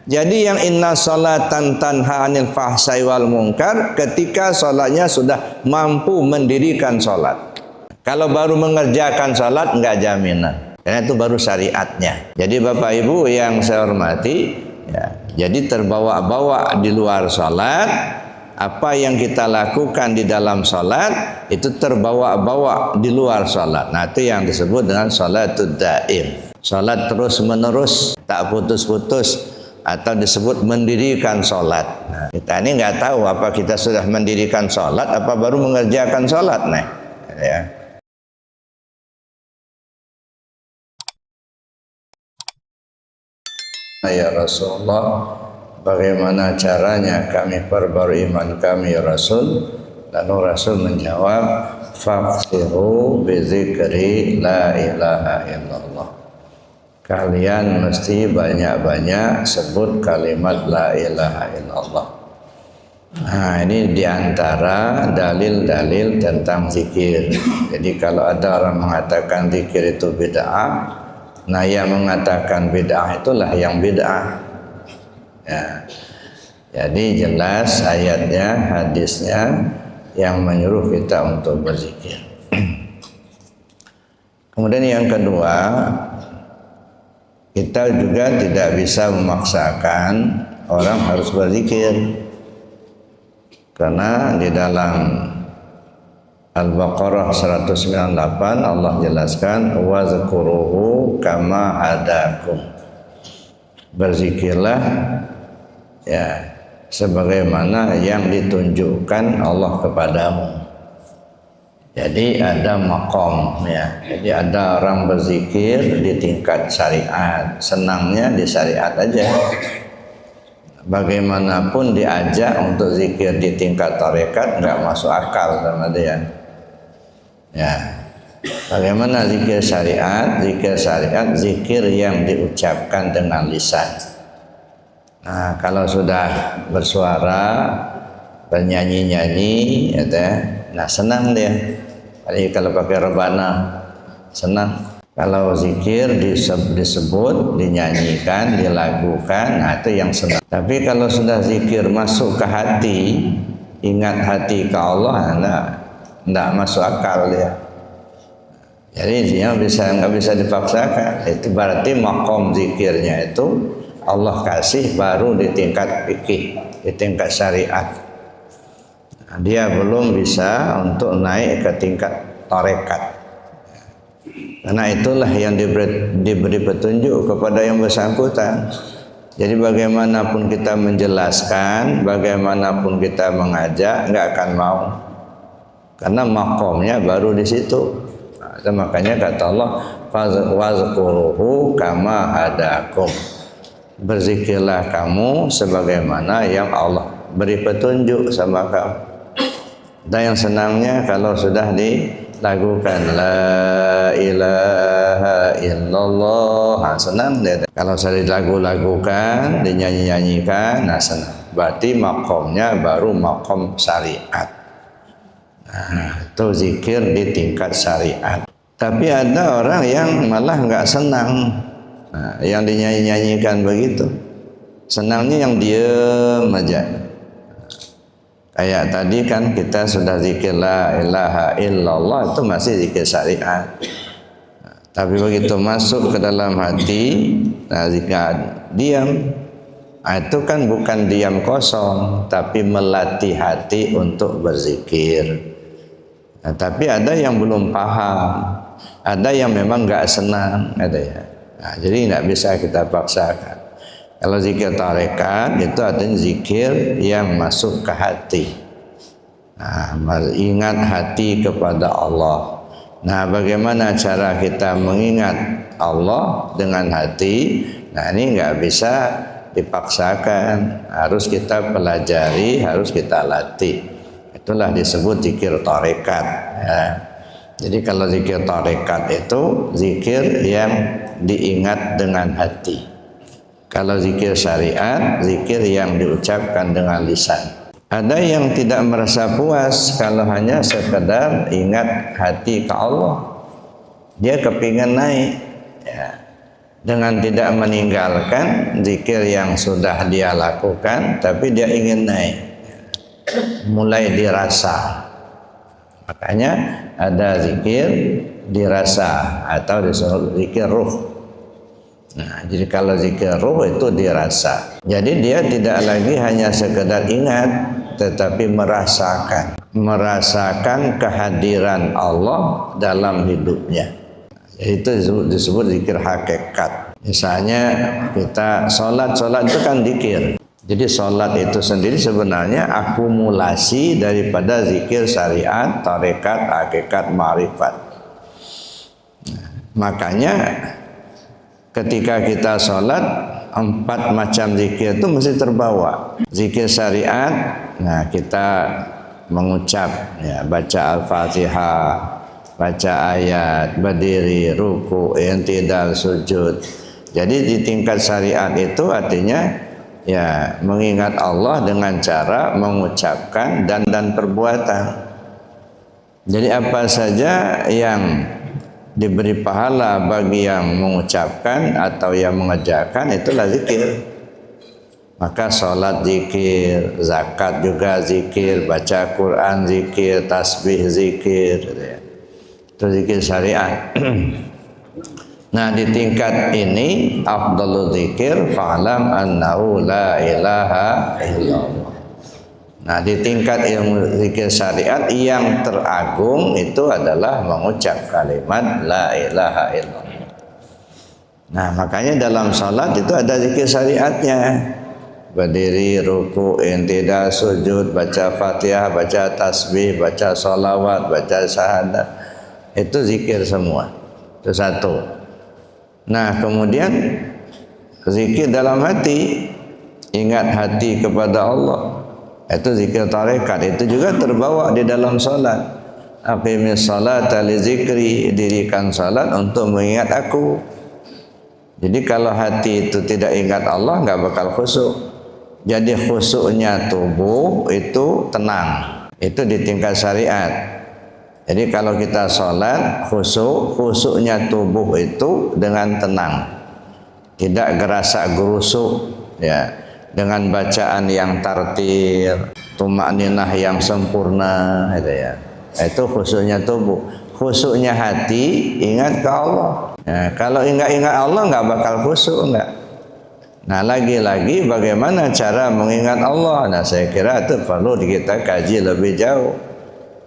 Jadi yang inna sholatan tanha 'anil fahsai wal munkar, ketika sholatnya sudah mampu mendirikan sholat. Kalau baru mengerjakan sholat enggak jaminan, karena itu baru syariatnya. Jadi Bapak Ibu yang saya hormati, ya, jadi terbawa-bawa di luar sholat, apa yang kita lakukan di dalam sholat itu terbawa-bawa di luar sholat. Nah, itu yang disebut dengan sholatud daim, sholat terus menerus, tak putus-putus, atau disebut mendirikan sholat. Nah, kita ini nggak tahu apa kita sudah mendirikan sholat apa baru mengerjakan sholat. Nah, ya. Ya Rasulullah, bagaimana caranya kami perbarui iman kami ya Rasul? Lalu Rasul menjawab, faksiru bizikri la ilaha illallah. Kalian mesti banyak-banyak sebut kalimat la ilaha illallah. Nah, ini diantara dalil-dalil tentang zikir. Jadi kalau ada orang mengatakan zikir itu bid'ah, nah yang mengatakan bid'ah itulah yang bid'ah. Ya. Jadi jelas ayatnya, hadisnya yang menyuruh kita untuk berzikir. Kemudian yang kedua, kita juga tidak bisa memaksakan orang harus berzikir, karena di dalam Al-Baqarah 198 Allah jelaskan wazkuruhu kama hadakum, berzikirlah ya sebagaimana yang ditunjukkan Allah kepadamu. Jadi ada makom ya. Jadi ada orang berzikir di tingkat syariat, senangnya di syariat aja. Bagaimanapun diajak untuk zikir di tingkat tarekat nggak masuk akal sama dia. Ya. Bagaimana zikir syariat? Zikir syariat zikir yang diucapkan dengan lisan. Nah, kalau sudah bersuara, bernyanyi-nyanyi, ya, nah senang dia. Jadi kalau pakai rebana senang. Kalau zikir disebut, dinyanyikan, dilagukan, nah itu yang senang. Tapi kalau sudah zikir masuk ke hati, ingat hati ke Allah, enggak masuk akal dia. Jadi dia nggak bisa dipaksakan. Itu berarti makom zikirnya itu Allah kasih baru di tingkat fikih, di tingkat syariat. Dia belum bisa untuk naik ke tingkat tarekat, karena itulah yang diberi petunjuk kepada yang bersangkutan. Jadi bagaimanapun kita menjelaskan, bagaimanapun kita mengajak, nggak akan mau, karena makomnya baru di situ. Nah, makanya kata Allah, wazkuruhu kama hadakum, berzikirlah kamu sebagaimana yang Allah beri petunjuk sama kamu. Dan yang senangnya kalau sudah dilakukan la ilaha illallah, nah, senang dia. Kalau sudah dilagu-lagukan, dinyanyi-nyanyikan, nah senang. Berarti makomnya baru makom syariat. Nah, itu zikir di tingkat syariat. Tapi ada orang yang malah nggak senang, nah, yang dinyanyi-nyanyikan begitu. Senangnya yang diem aja. Kayak tadi kan kita sudah zikir la ilaha illallah, itu masih zikir syariat. Nah, tapi begitu masuk ke dalam hati, nah jika diam, nah, itu kan bukan diam kosong, tapi melatih hati untuk berzikir. Nah, tapi ada yang belum paham, ada yang memang nggak senang, ada ya. Nah, jadi nggak bisa kita paksakan. Kalau zikir tarekat itu artinya zikir yang masuk ke hati. Nah, ingat hati kepada Allah. Nah, bagaimana cara kita mengingat Allah dengan hati? Nah, ini nggak bisa dipaksakan. Harus kita pelajari, harus kita latih. Itulah disebut zikir tarekat. Ya. Jadi kalau zikir tarekat itu zikir yang diingat dengan hati. Kalau zikir syariat, zikir yang diucapkan dengan lisan. Ada yang tidak merasa puas kalau hanya sekedar ingat hati ke Allah. Dia kepingin naik. Ya. dengan tidak meninggalkan zikir yang sudah dia lakukan, tapi dia ingin naik, mulai dirasa. Makanya ada zikir dirasa atau disebut zikir ruh. Nah, jadi kalau zikir ruh itu dirasa. Jadi dia tidak lagi hanya sekedar ingat, tetapi merasakan kehadiran Allah dalam hidupnya. Itu disebut zikir hakikat. Misalnya kita sholat itu kan zikir. Jadi sholat itu sendiri sebenarnya akumulasi daripada zikir syariat, tarekat, hakikat, ma'rifat. Nah, makanya ketika kita sholat, 4 macam zikir itu mesti terbawa. Zikir syariat, nah kita mengucap, ya, baca Al-Fatihah, baca ayat, berdiri, ruku, i'tidal, sujud. Jadi di tingkat syariat itu artinya ya mengingat Allah dengan cara mengucapkan dan perbuatan. Jadi apa saja yang diberi pahala bagi yang mengucapkan atau yang mengerjakan itulah zikir. Maka sholat zikir, zakat juga zikir, baca Quran zikir, tasbih zikir, itu zikir syariat. Nah, di tingkat ini afdalul zikir fa'lam annahu la ilaha illallah. Nah, di tingkat ilmu zikir syariat yang teragung itu adalah mengucap kalimat la ilaha illallah. Nah, makanya dalam salat itu ada zikir syariatnya. Berdiri, ruku, i'tidal, sujud, baca Fatihah, baca tasbih, baca sholawat, baca syahadat. Itu zikir semua. Itu satu. Nah, kemudian zikir dalam hati, ingat hati kepada Allah. Itu zikir tarekat, itu juga terbawa di dalam salat. Aqimis salata li zikri, dirikan salat untuk mengingat aku. Jadi kalau hati itu tidak ingat Allah, nggak bakal khusyuk. Jadi khusyuknya tubuh itu tenang. Itu di tingkat syariat. Jadi kalau kita sholat khusyuknya tubuh itu dengan tenang, tidak gerasa gerusuk, ya, dengan bacaan yang tartil, tumakninah yang sempurna, gitu ya. Itu khusyuknya tubuh. Khusyuknya hati ingat ke Allah. Ya, kalau ingat Allah nggak bakal khusyuk, enggak. Nah, lagi-lagi bagaimana cara mengingat Allah? Nah, saya kira itu perlu kita kaji lebih jauh.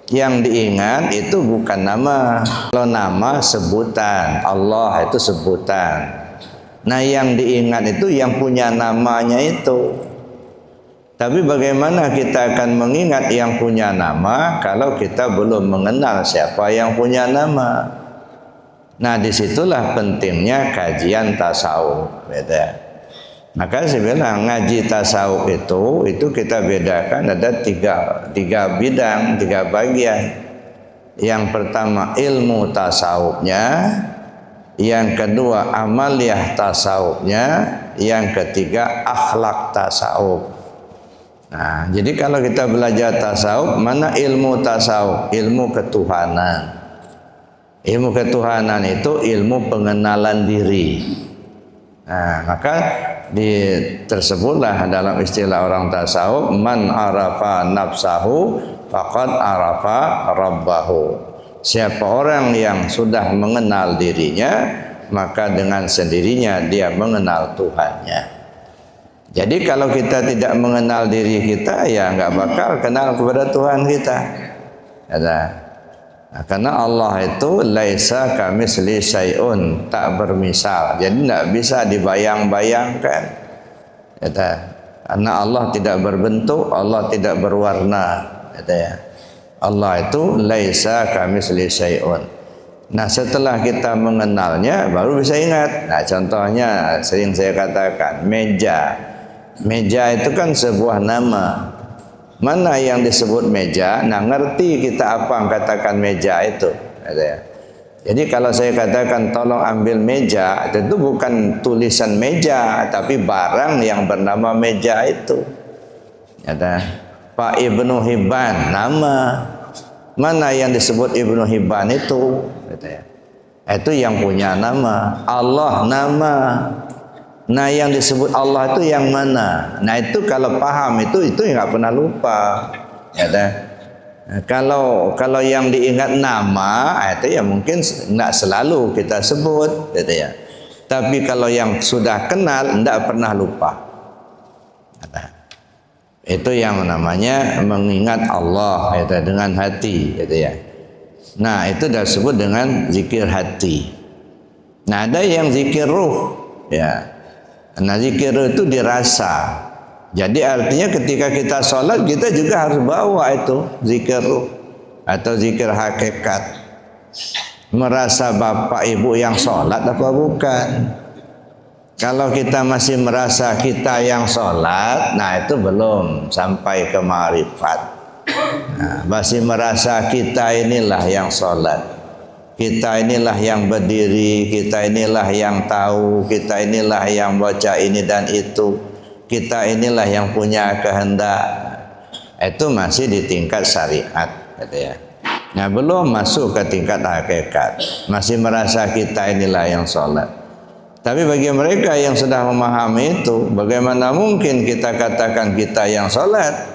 Yang diingat itu bukan nama. Kalau nama sebutan, Allah itu sebutan. Nah, yang diingat itu yang punya namanya itu. Tapi bagaimana kita akan mengingat yang punya nama kalau kita belum mengenal siapa yang punya nama? Nah, disitulah pentingnya kajian tasawuf, beda. Maka saya bilang ngaji tasawuf itu kita bedakan ada tiga bidang, 3 bagian. Yang pertama ilmu tasawufnya, yang kedua amaliyah tasawufnya, yang ketiga akhlak tasawuf. Nah, jadi kalau kita belajar tasawuf, mana ilmu tasawuf? Ilmu ketuhanan. Ilmu ketuhanan itu ilmu pengenalan diri. Nah, maka tersebutlah dalam istilah orang tasawuf, man arafa nafsahu faqad arafa rabbahu. Siapa orang yang sudah mengenal dirinya, maka dengan sendirinya dia mengenal Tuhannya. Jadi kalau kita tidak mengenal diri kita, ya nggak bakal kenal kepada Tuhan kita. Nah, karena Allah itu laisa kamitsli syai'un, tak bermisal. Jadi tidak bisa dibayang-bayangkan. Karena Allah tidak berbentuk, Allah tidak berwarna. Allah itu laisa kamitsli syai'un. Nah, setelah kita mengenalnya baru bisa ingat. Nah, contohnya sering saya katakan meja. Meja itu kan sebuah nama. Mana yang disebut meja? Nah, ngerti kita apa yang katakan meja itu. Jadi kalau saya katakan tolong ambil meja, itu bukan tulisan meja, tapi barang yang bernama meja itu. Pak Ibnu Hibban, nama. Mana yang disebut Ibnu Hibban itu? Itu yang punya nama. Allah nama. Nah, yang disebut Allah itu yang mana? Nah, itu kalau paham itu nggak pernah lupa. Ya, kalau yang diingat nama, itu ya mungkin nggak selalu kita sebut, gitu ya. Tapi kalau yang sudah kenal, nggak pernah lupa. Itu yang namanya mengingat Allah, gitu, dengan hati, gitu ya. Nah, itu disebut dengan zikir hati. Nah, ada yang zikir ruh, ya. Nah, zikir ruh itu dirasa. Jadi artinya ketika kita sholat, kita juga harus bawa itu zikir ruh atau zikir hakikat. Merasa bapak ibu yang sholat apa bukan? Kalau kita masih merasa kita yang sholat, nah itu belum sampai ke ma'rifat. Nah, masih merasa kita inilah yang sholat, kita inilah yang berdiri, kita inilah yang tahu, kita inilah yang baca ini dan itu, kita inilah yang punya kehendak. Itu masih di tingkat syariat, gitu ya. Nah, belum masuk ke tingkat hakikat, masih merasa kita inilah yang sholat. Tapi bagi mereka yang sudah memahami itu, bagaimana mungkin kita katakan kita yang sholat?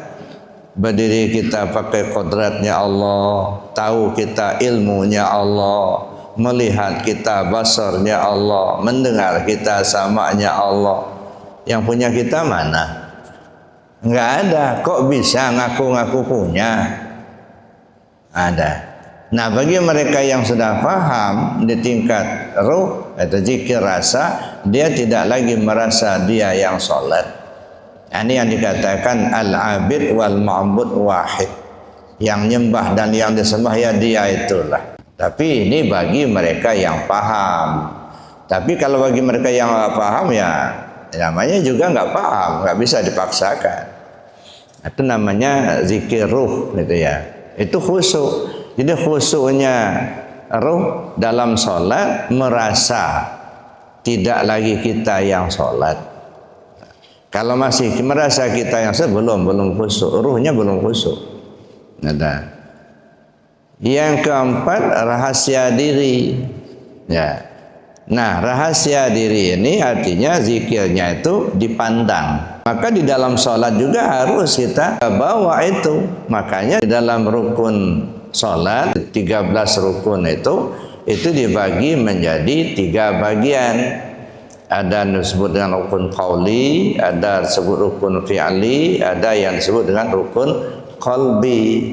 Berdiri kita pakai kodratnya Allah, tahu kita ilmunya Allah, melihat kita basarnya Allah, mendengar kita samanya Allah. Yang punya kita mana? Enggak ada. Kok bisa ngaku-ngaku punya? Ada. Nah, bagi mereka yang sudah paham di tingkat ruh atau zikir rasa, dia tidak lagi merasa dia yang sholat. Ini yang dikatakan al-abid wal ma'bud wahid. Yang nyembah dan yang disembah ya dia itulah. Tapi ini bagi mereka yang paham. Tapi kalau bagi mereka yang nggak paham ya namanya juga nggak paham, nggak bisa dipaksakan. Itu namanya zikir ruh, gitu ya. Itu khusyuk. Jadi khusyuknya ruh dalam sholat merasa tidak lagi kita yang sholat. Kalau masih merasa kita yang belum khusyuk, ruhnya belum khusyuk. Ada. Yang keempat, rahasia diri. Ya. Nah, rahasia diri ini artinya zikirnya itu dipandang. Maka di dalam sholat juga harus kita bawa itu. Makanya di dalam rukun sholat 13 rukun itu dibagi menjadi 3 bagian. Ada yang disebut dengan rukun qauli, ada disebut rukun fi'li, ada yang disebut dengan rukun qalbi.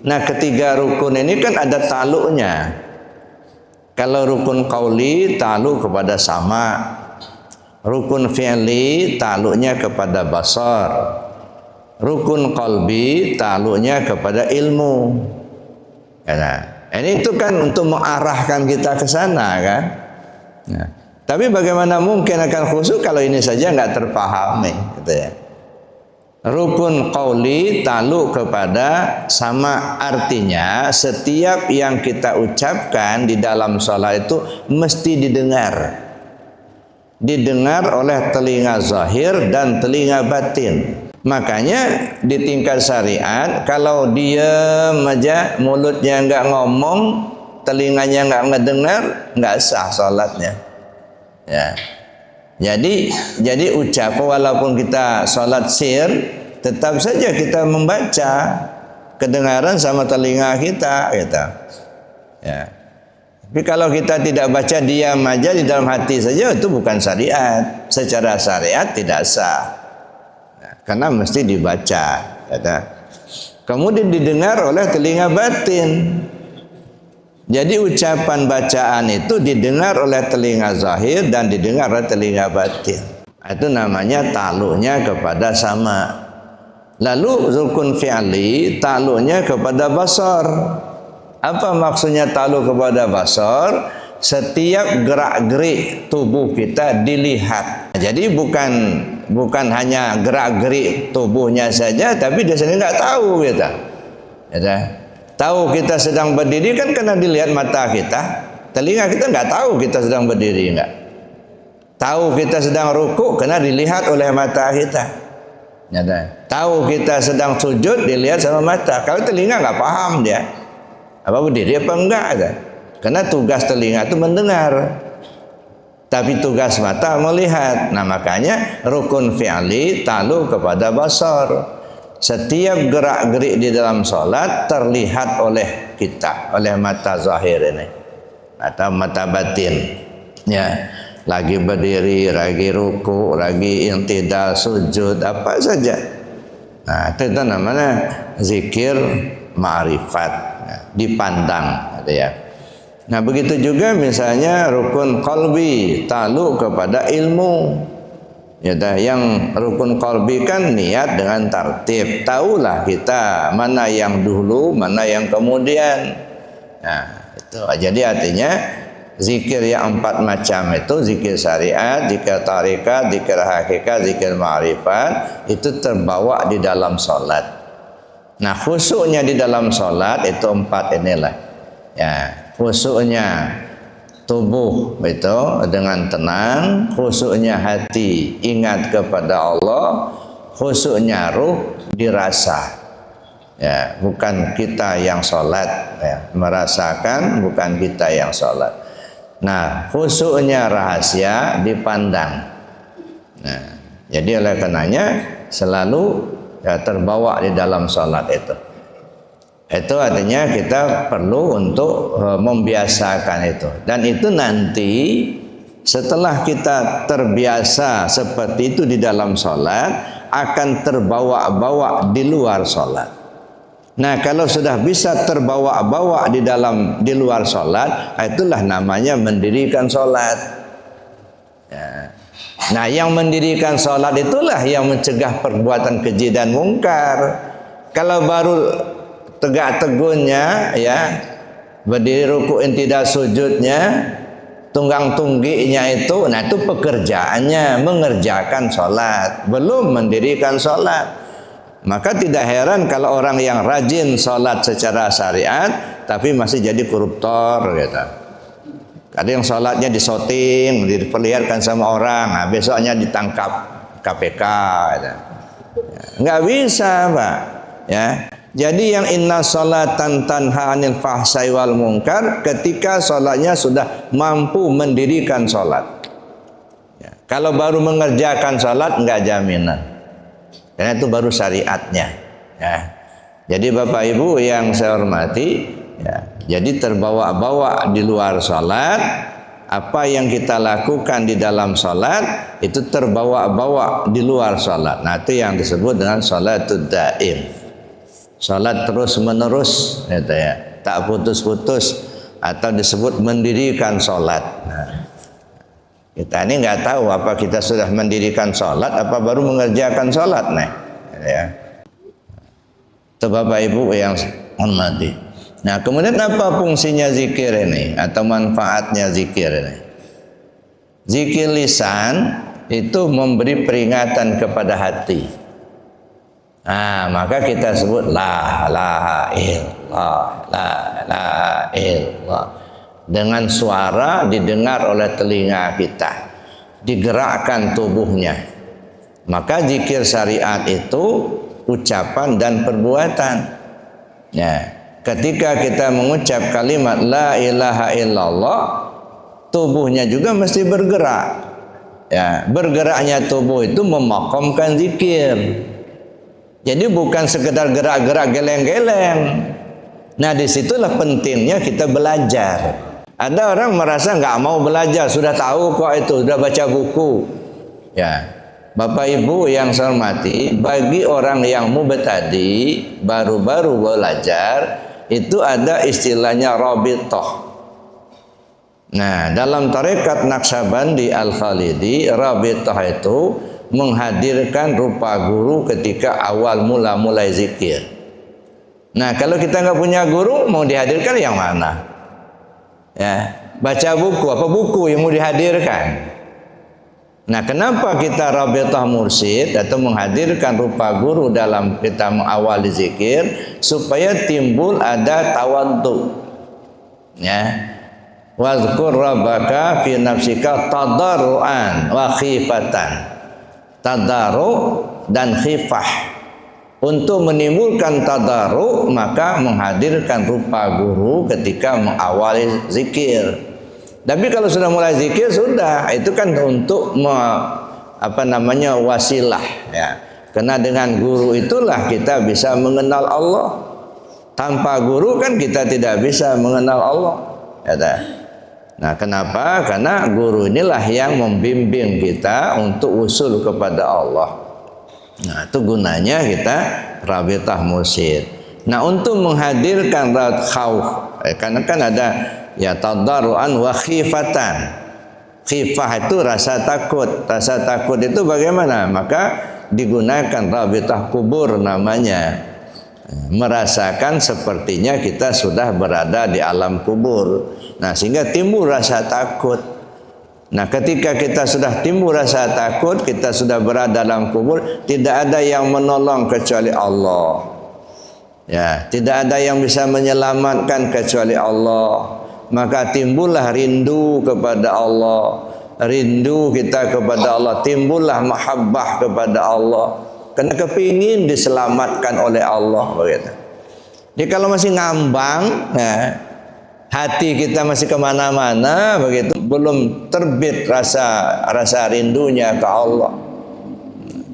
Nah, ketiga rukun ini kan ada taluknya. Kalau rukun qauli taluk kepada sama, rukun fi'li taluknya kepada basar, rukun qalbi taluknya kepada ilmu. Nah, ini itu kan untuk mengarahkan kita ke sana kan. Nah, tapi bagaimana mungkin akan khusyuk kalau ini saja nggak terpahami, gitu ya. Rukun qauli taluk kepada sama, artinya setiap yang kita ucapkan di dalam sholat itu mesti didengar oleh telinga zahir dan telinga batin. Makanya di tingkat syariat kalau diam aja, mulutnya nggak ngomong, telinganya nggak ngedengar, nggak sah sholatnya. Ya, jadi ucap walaupun kita sholat sir, tetap saja kita membaca, kedengaran sama telinga kita, gitu. Ya. Tapi kalau kita tidak baca, diam aja di dalam hati saja, itu bukan syariat. Secara syariat tidak sah, ya, karena mesti dibaca, gitu. Kemudian didengar oleh telinga batin. Jadi ucapan bacaan itu didengar oleh telinga zahir dan didengar oleh telinga batin. Itu namanya taluknya kepada sama. Lalu rukun fi'li taluknya kepada basar. Apa maksudnya taluk kepada basar? Setiap gerak-gerik tubuh kita dilihat. Jadi bukan hanya gerak-gerik tubuhnya saja, tapi dia sendiri nggak tahu kita. Ya, tahu kita sedang berdiri kan karena dilihat mata kita. Telinga kita nggak tahu kita sedang berdiri, enggak. Tahu kita sedang rukuk karena dilihat oleh mata kita. Ya, tahu kita sedang sujud dilihat sama mata. Kalau telinga nggak paham dia apa berdiri apa enggak ada. Karena tugas telinga itu mendengar, tapi tugas mata melihat. Nah makanya rukun fi'li talu kepada basar. Setiap gerak-gerik di dalam sholat terlihat oleh kita, oleh mata zahir ini atau mata batin. Ya, lagi berdiri, lagi ruku, lagi i'tidal, sujud, apa saja. Nah itu namanya zikir ma'rifat, dipandang, gitu ya. Nah begitu juga misalnya rukun qalbi talu kepada ilmu. Ya, yang rukun qalbi kan niat dengan tartib. Tahulah kita mana yang dulu, mana yang kemudian. Nah itu jadi artinya zikir yang 4 macam itu, zikir syariat, zikir tarikat, zikir hakikat, zikir ma'rifat, itu terbawa di dalam sholat. Nah khusyuknya di dalam sholat itu 4 inilah. Ya, khusyuknya tubuh itu dengan tenang, khusyuknya hati ingat kepada Allah, khusyuknya ruh dirasa. Ya, bukan kita yang sholat, ya, merasakan, bukan kita yang sholat. Nah, khusyuknya rahasia dipandang. Nah, jadi oleh karenanya selalu ya, terbawa di dalam sholat itu. Itu artinya kita perlu untuk membiasakan itu. Dan itu nanti setelah kita terbiasa seperti itu di dalam sholat, akan terbawa-bawa di luar sholat. Nah kalau sudah bisa terbawa-bawa di luar sholat, itulah namanya mendirikan sholat. Ya. Nah yang mendirikan sholat itulah yang mencegah perbuatan keji dan mungkar. Kalau baru tegak tegunnya, ya, berdiri ruku tidak sujudnya, tunggang tunggiknya itu, nah itu pekerjaannya mengerjakan sholat, belum mendirikan sholat. Maka tidak heran kalau orang yang rajin sholat secara syariat tapi masih jadi koruptor gitu. Ada yang sholatnya disoting, diperlihatkan sama orang, nah besoknya ditangkap KPK gitu. Nggak bisa Pak, ya. Jadi yang inna sholatan tanha anil fahsai wal munkar, ketika sholatnya sudah mampu mendirikan sholat. Ya, kalau baru mengerjakan sholat enggak jaminan, karena itu baru syariatnya. Ya. Jadi Bapak Ibu yang saya hormati, ya, jadi terbawa-bawa di luar sholat, apa yang kita lakukan di dalam sholat itu terbawa-bawa di luar sholat. Nah itu yang disebut dengan sholatud daim. Salat terus menerus, gitu ya, tak putus-putus, atau disebut mendirikan salat. Nah, kita ini nggak tahu apa kita sudah mendirikan salat, apa baru mengerjakan salat, nah, gitu ya. Itu Bapak Ibu yang hormati. Nah, kemudian apa fungsinya zikir ini atau manfaatnya zikir ini? Zikir lisan itu memberi peringatan kepada hati. Nah, maka kita sebut la ilaha illallah, la ilaha illallah. Dengan suara didengar oleh telinga kita, digerakkan tubuhnya. Maka zikir syariat itu ucapan dan perbuatan. Ya, ketika kita mengucap kalimat la ilaha illallah, tubuhnya juga mesti bergerak. Ya, bergeraknya tubuh itu memakamkan zikir. Jadi bukan sekedar gerak-gerak geleng-geleng. Nah disitulah pentingnya kita belajar. Ada orang merasa nggak mau belajar, sudah tahu kok itu, sudah baca buku. Ya, Bapak Ibu yang saya hormati, bagi orang yang mubtadi, baru-baru belajar, itu ada istilahnya rabithah. Nah dalam tarekat Naqsyabandi Al-Khalidi, rabithah itu menghadirkan rupa guru ketika awal mulai zikir. Nah kalau kita nggak punya guru, mau dihadirkan yang mana? Ya, baca buku, apa buku yang mau dihadirkan? Nah kenapa kita rabithah mursyid atau menghadirkan rupa guru dalam kita mengawali zikir, supaya timbul ada tawaddu. Ya, wazkur rabbaka fi nafsika tadarruan wa khifatan. Tadarru dan khifah. Untuk menimbulkan tadarruk, maka menghadirkan rupa guru ketika mengawali zikir. Tapi kalau sudah mulai zikir, sudah, itu kan untuk wasilah ya. Karena dengan guru itulah kita bisa mengenal Allah. Tanpa guru kan kita tidak bisa mengenal Allah. Ya, nah, kenapa? Karena guru inilah yang membimbing kita untuk usul kepada Allah. Nah, itu gunanya kita rabitah mursyid. Nah, untuk menghadirkan khauf, karena kan ada ya tadarruan wa khifatan. Khifah itu rasa takut. Rasa takut itu bagaimana? Maka digunakan rabitah kubur namanya. Merasakan sepertinya kita sudah berada di alam kubur. Nah, sehingga timbul rasa takut. Nah, ketika kita sudah timbul rasa takut, kita sudah berada dalam kubur, tidak ada yang menolong kecuali Allah. Ya, tidak ada yang bisa menyelamatkan kecuali Allah. Maka timbullah rindu kepada Allah. Rindu kita kepada Allah, timbullah mahabbah kepada Allah. Karena kepingin diselamatkan oleh Allah begitu. Jadi kalau masih ngambang, nah, hati kita masih kemana-mana begitu, belum terbit rasa rindunya ke Allah,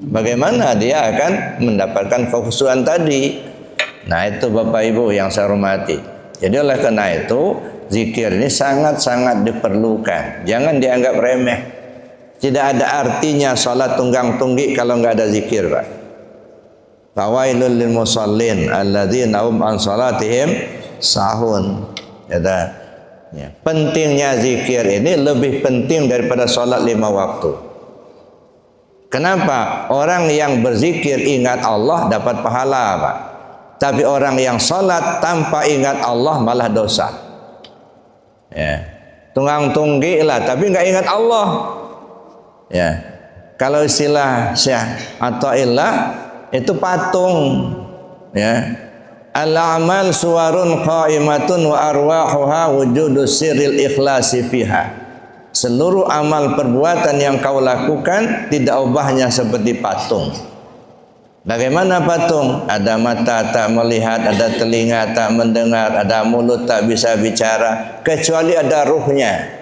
bagaimana dia akan mendapatkan kekhusyuan tadi? Nah, itu Bapak Ibu yang saya hormati. Jadi oleh karena itu zikir ini sangat-sangat diperlukan, jangan dianggap remeh. Tidak ada artinya sholat tunggang tunggi kalau nggak ada zikir, Pak. Fawailul lil musallin alladzina hum an salatihim sahun. Ya, pentingnya zikir ini lebih penting daripada sholat 5 waktu. Kenapa? Orang yang berzikir ingat Allah dapat pahala, Pak. Tapi orang yang sholat tanpa ingat Allah malah dosa. Ya, tunggang tunggi lah, tapi nggak ingat Allah. Ya, kalau istilah Syekh Athaillah itu patung. Ya. Al-amal suwarun qaimatun wa arwahuha wujudu sirril ikhlasi fiha. Seluruh amal perbuatan yang kau lakukan tidak ubahnya seperti patung. Bagaimana patung? Ada mata tak melihat, ada telinga tak mendengar, ada mulut tak bisa bicara, kecuali ada ruhnya.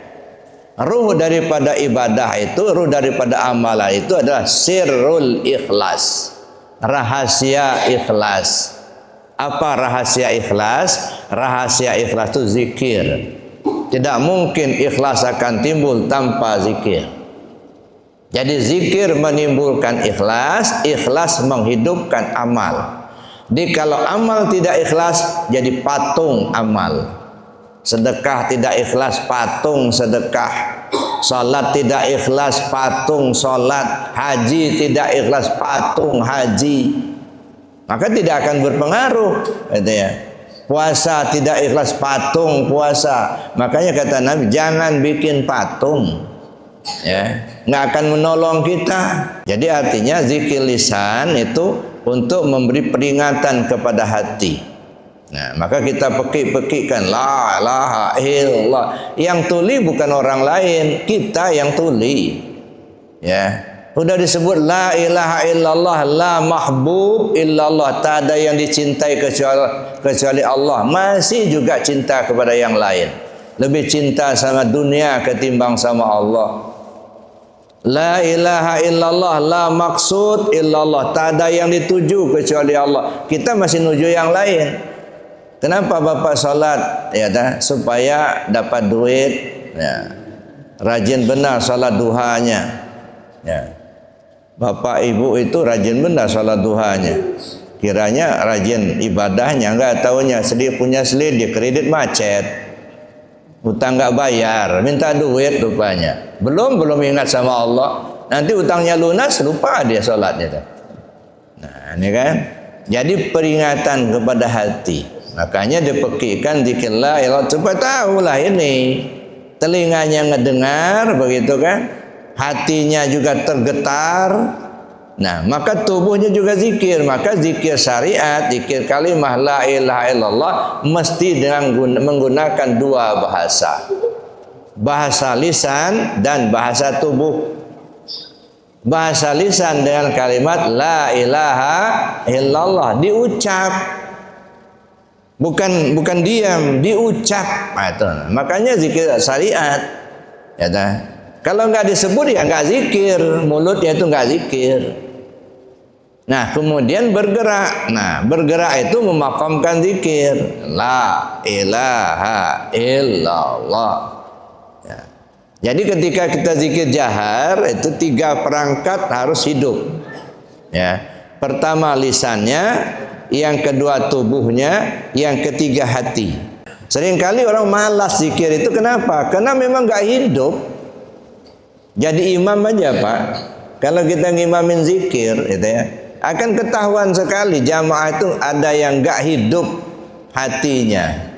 Ruh daripada ibadah itu, ruh daripada amalan itu adalah sirrul ikhlas, rahasia ikhlas. Apa rahasia ikhlas? Rahasia ikhlas itu zikir. Tidak mungkin ikhlas akan timbul tanpa zikir. Jadi zikir menimbulkan ikhlas, ikhlas menghidupkan amal. Jadi kalau amal tidak ikhlas, jadi patung amal. Sedekah tidak ikhlas, patung sedekah. Salat tidak ikhlas, patung salat. Haji tidak ikhlas, patung haji. Maka tidak akan berpengaruh, gitu ya. Puasa tidak ikhlas, patung puasa. Makanya kata Nabi, jangan bikin patung, ya, nggak akan menolong kita. Jadi artinya zikir lisan itu untuk memberi peringatan kepada hati. Nah, maka kita pekik-pekikkan la ilaha illallah. Yang tuli bukan orang lain, kita yang tuli, ya. Sudah disebut la ilaha illallah, la mahbub illallah, tak ada yang dicintai kecuali Allah. Masih juga cinta kepada yang lain, lebih cinta sama dunia ketimbang sama Allah. La ilaha illallah, la maksud illallah, tak ada yang dituju kecuali Allah. Kita masih nuju yang lain. Kenapa Bapak sholat? Ya, supaya dapat duit, ya. Rajin benar sholat duhanya, ya. Bapak ibu itu rajin benar sholat duhanya, kiranya rajin ibadahnya, enggak taunya punya selir kredit macet, utang enggak bayar, minta duit rupanya. Belum ingat sama Allah, nanti utangnya lunas lupa dia sholatnya. Nah, ini kan jadi peringatan kepada hati. Makanya dipekikkan zikirlah supaya tahulah ini, telinganya ngedengar begitu kan, hatinya juga tergetar. Nah, maka tubuhnya juga zikir. Maka zikir syariat, zikir kalimah la ilaha illallah mesti dengan menggunakan 2 bahasa. Bahasa lisan dan bahasa tubuh. bahasa lisan dengan kalimat la ilaha illallah, diucap, bukan diam, diucap. Nah, itu makanya zikir syariat, ya dah. Kalau nggak disebut ya nggak zikir, mulutnya itu nggak zikir. Nah, kemudian bergerak. Nah, bergerak itu memakamkan zikir la ilaha illallah. Ya. Jadi ketika kita zikir jahar itu 3 perangkat harus hidup. Ya. Pertama lisannya, yang kedua tubuhnya, yang ketiga hati. Seringkali orang malas zikir itu kenapa? Karena memang nggak hidup. Jadi imam aja Pak. Kalau kita ngimamin zikir, gitu ya, akan ketahuan sekali jamaah itu ada yang nggak hidup hatinya.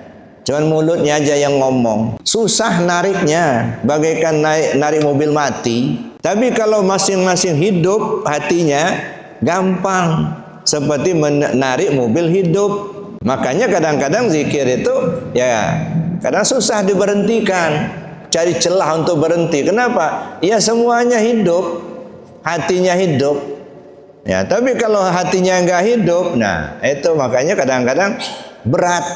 Cuman mulutnya aja yang ngomong. Susah nariknya, bagaikan narik mobil mati. Tapi kalau masing-masing hidup hatinya, gampang. Seperti menarik mobil hidup. Makanya kadang-kadang zikir itu ya kadang susah diberhentikan. Cari celah untuk berhenti. Kenapa? Ya semuanya hidup, hatinya hidup. Ya, tapi kalau hatinya nggak hidup, nah itu makanya kadang-kadang berat.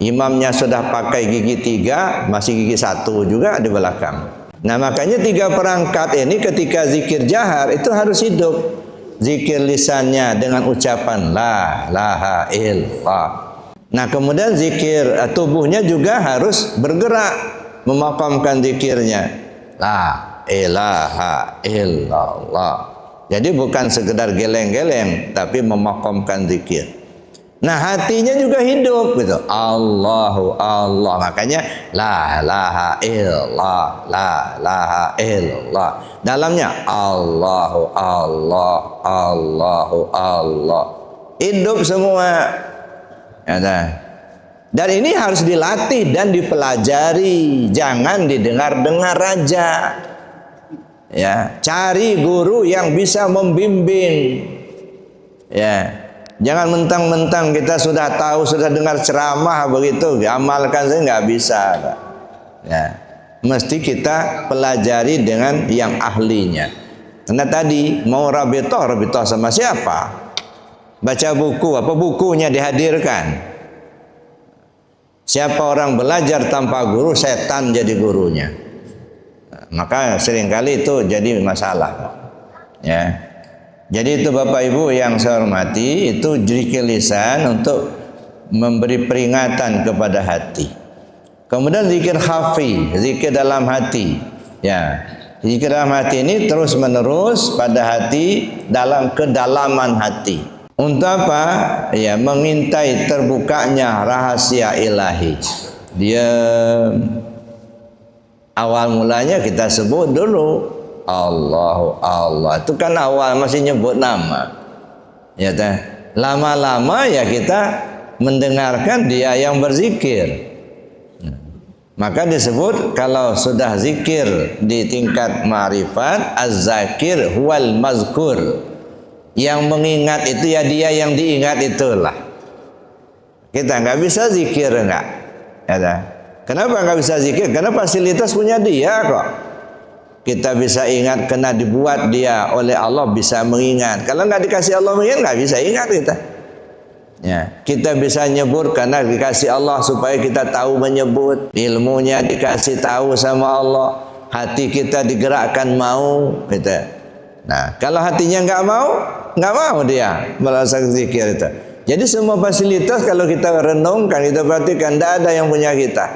Imamnya sudah pakai gigi 3, masih gigi 1 juga di belakang. Nah makanya 3 perangkat ini ketika zikir jahar itu harus hidup. Zikir lisannya dengan ucapan la ilaha illallah. Nah kemudian zikir tubuhnya juga harus bergerak, memakamkan zikirnya la ilaha illallah. Jadi bukan sekedar geleng-geleng, tapi memakamkan zikir. Nah hatinya juga hidup gitu. Allahu Allah. Makanya la ilaha illallah, la ilaha illallah. Dalamnya Allahu Allah, Allahu Allah. Hidup semua. Ya, dan ini harus dilatih dan dipelajari. Jangan didengar-dengar aja. Ya, cari guru yang bisa membimbing. Ya, jangan mentang-mentang kita sudah tahu, sudah dengar ceramah begitu, amalkan saya nggak bisa. Ya, mesti kita pelajari dengan yang ahlinya. Karena tadi mau rabitoh sama siapa? Baca buku, apa bukunya dihadirkan? Siapa orang belajar tanpa guru, setan jadi gurunya. Maka seringkali itu jadi masalah. Ya. Jadi itu Bapak Ibu yang saya hormati, itu zikir lisan untuk memberi peringatan kepada hati. Kemudian zikir khafi, zikir dalam hati. Ya. Zikir dalam hati ini terus menerus pada hati, dalam kedalaman hati. Untuk apa? Ya, mengintai terbukanya rahasia ilahi. Dia awal mulanya kita sebut dulu Allahu Allah. Itu kan awal masih nyebut nama. Ya teh. Lama-lama ya kita mendengarkan dia yang berzikir. Maka disebut kalau sudah zikir di tingkat ma'rifat, az-zakir huwal mazkur. Yang mengingat itu ya dia yang diingat itulah. Kita nggak bisa zikir enggak. Ya teh. Kenapa nggak bisa zikir? Karena fasilitas punya dia kok. Kita bisa ingat karena dibuat dia oleh Allah bisa mengingat. Kalau nggak dikasih Allah mengingat nggak bisa ingat kita. Ya, kita bisa nyebut karena dikasih Allah supaya kita tahu menyebut. Ilmunya dikasih tahu sama Allah. Hati kita digerakkan mau. Gitu. Nah, kalau hatinya nggak mau dia melaksanakan zikir itu. Jadi semua fasilitas kalau kita renungkan, kita perhatikan, tidak ada yang punya kita.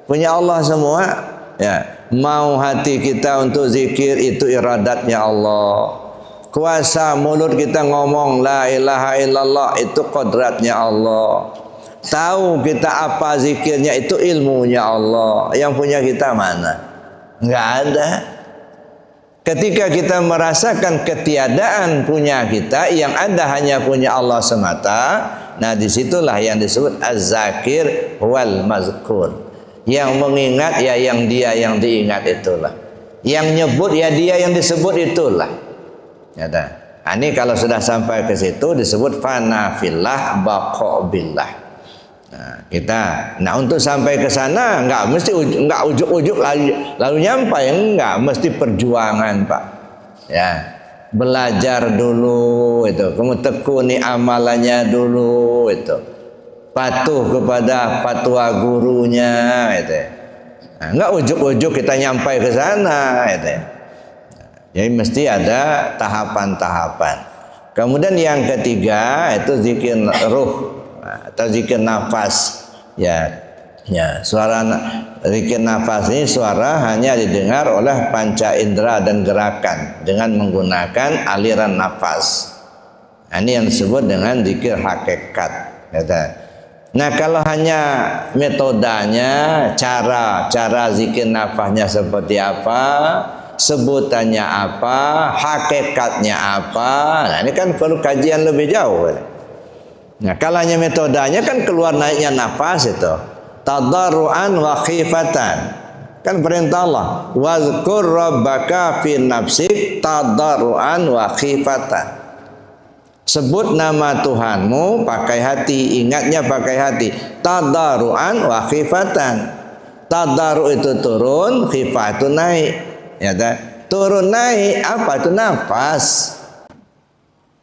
Punya Allah semua. Ya, mau hati kita untuk zikir itu iradatnya Allah. Kuasa mulut kita ngomong la ilaha illallah itu kodratnya Allah. Tahu kita apa zikirnya itu ilmunya Allah. Yang punya kita mana? Nggak ada. Ketika kita merasakan ketiadaan punya kita, yang ada hanya punya Allah semata. Nah disitulah yang disebut az-zakir wal mazkur. Yang mengingat ya yang dia yang diingat itulah. Yang nyebut ya dia yang disebut itulah. Ya, nah, ini kalau sudah sampai ke situ disebut fana fillah baqa billah. Nah, untuk sampai ke sana nggak mesti ujuk-ujuk lalu nyampai, enggak, mesti perjuangan Pak. Ya, belajar dulu itu, kamu tekuni amalannya dulu itu, patuh kepada fatwa gurunya itu. Nah, enggak ujuk-ujuk kita nyampai ke sana itu. Jadi mesti ada tahapan-tahapan. Kemudian yang ketiga itu zikir ruh atau zikir nafas. Ya, suara zikir nafas ini suara hanya didengar oleh panca indera dan gerakan dengan menggunakan aliran nafas. Nah, ini yang disebut dengan zikir hakikat. Nah, kalau hanya metodenya, cara zikir nafasnya seperti apa, sebutannya apa, hakikatnya apa, nah ini kan perlu kajian lebih jauh. Nah, kalau hanya metodenya kan keluar naiknya nafas itu. Tadarruan wa khifatan. Kan perintah Allah, wazkur rabbaka fi nafsik tadarruan wa khifatan. Sebut nama Tuhanmu pakai hati, ingatnya pakai hati. Tadarruan wa khifatan. Tadarru itu turun, khifah itu naik. Ya, turun naik apa itu nafas.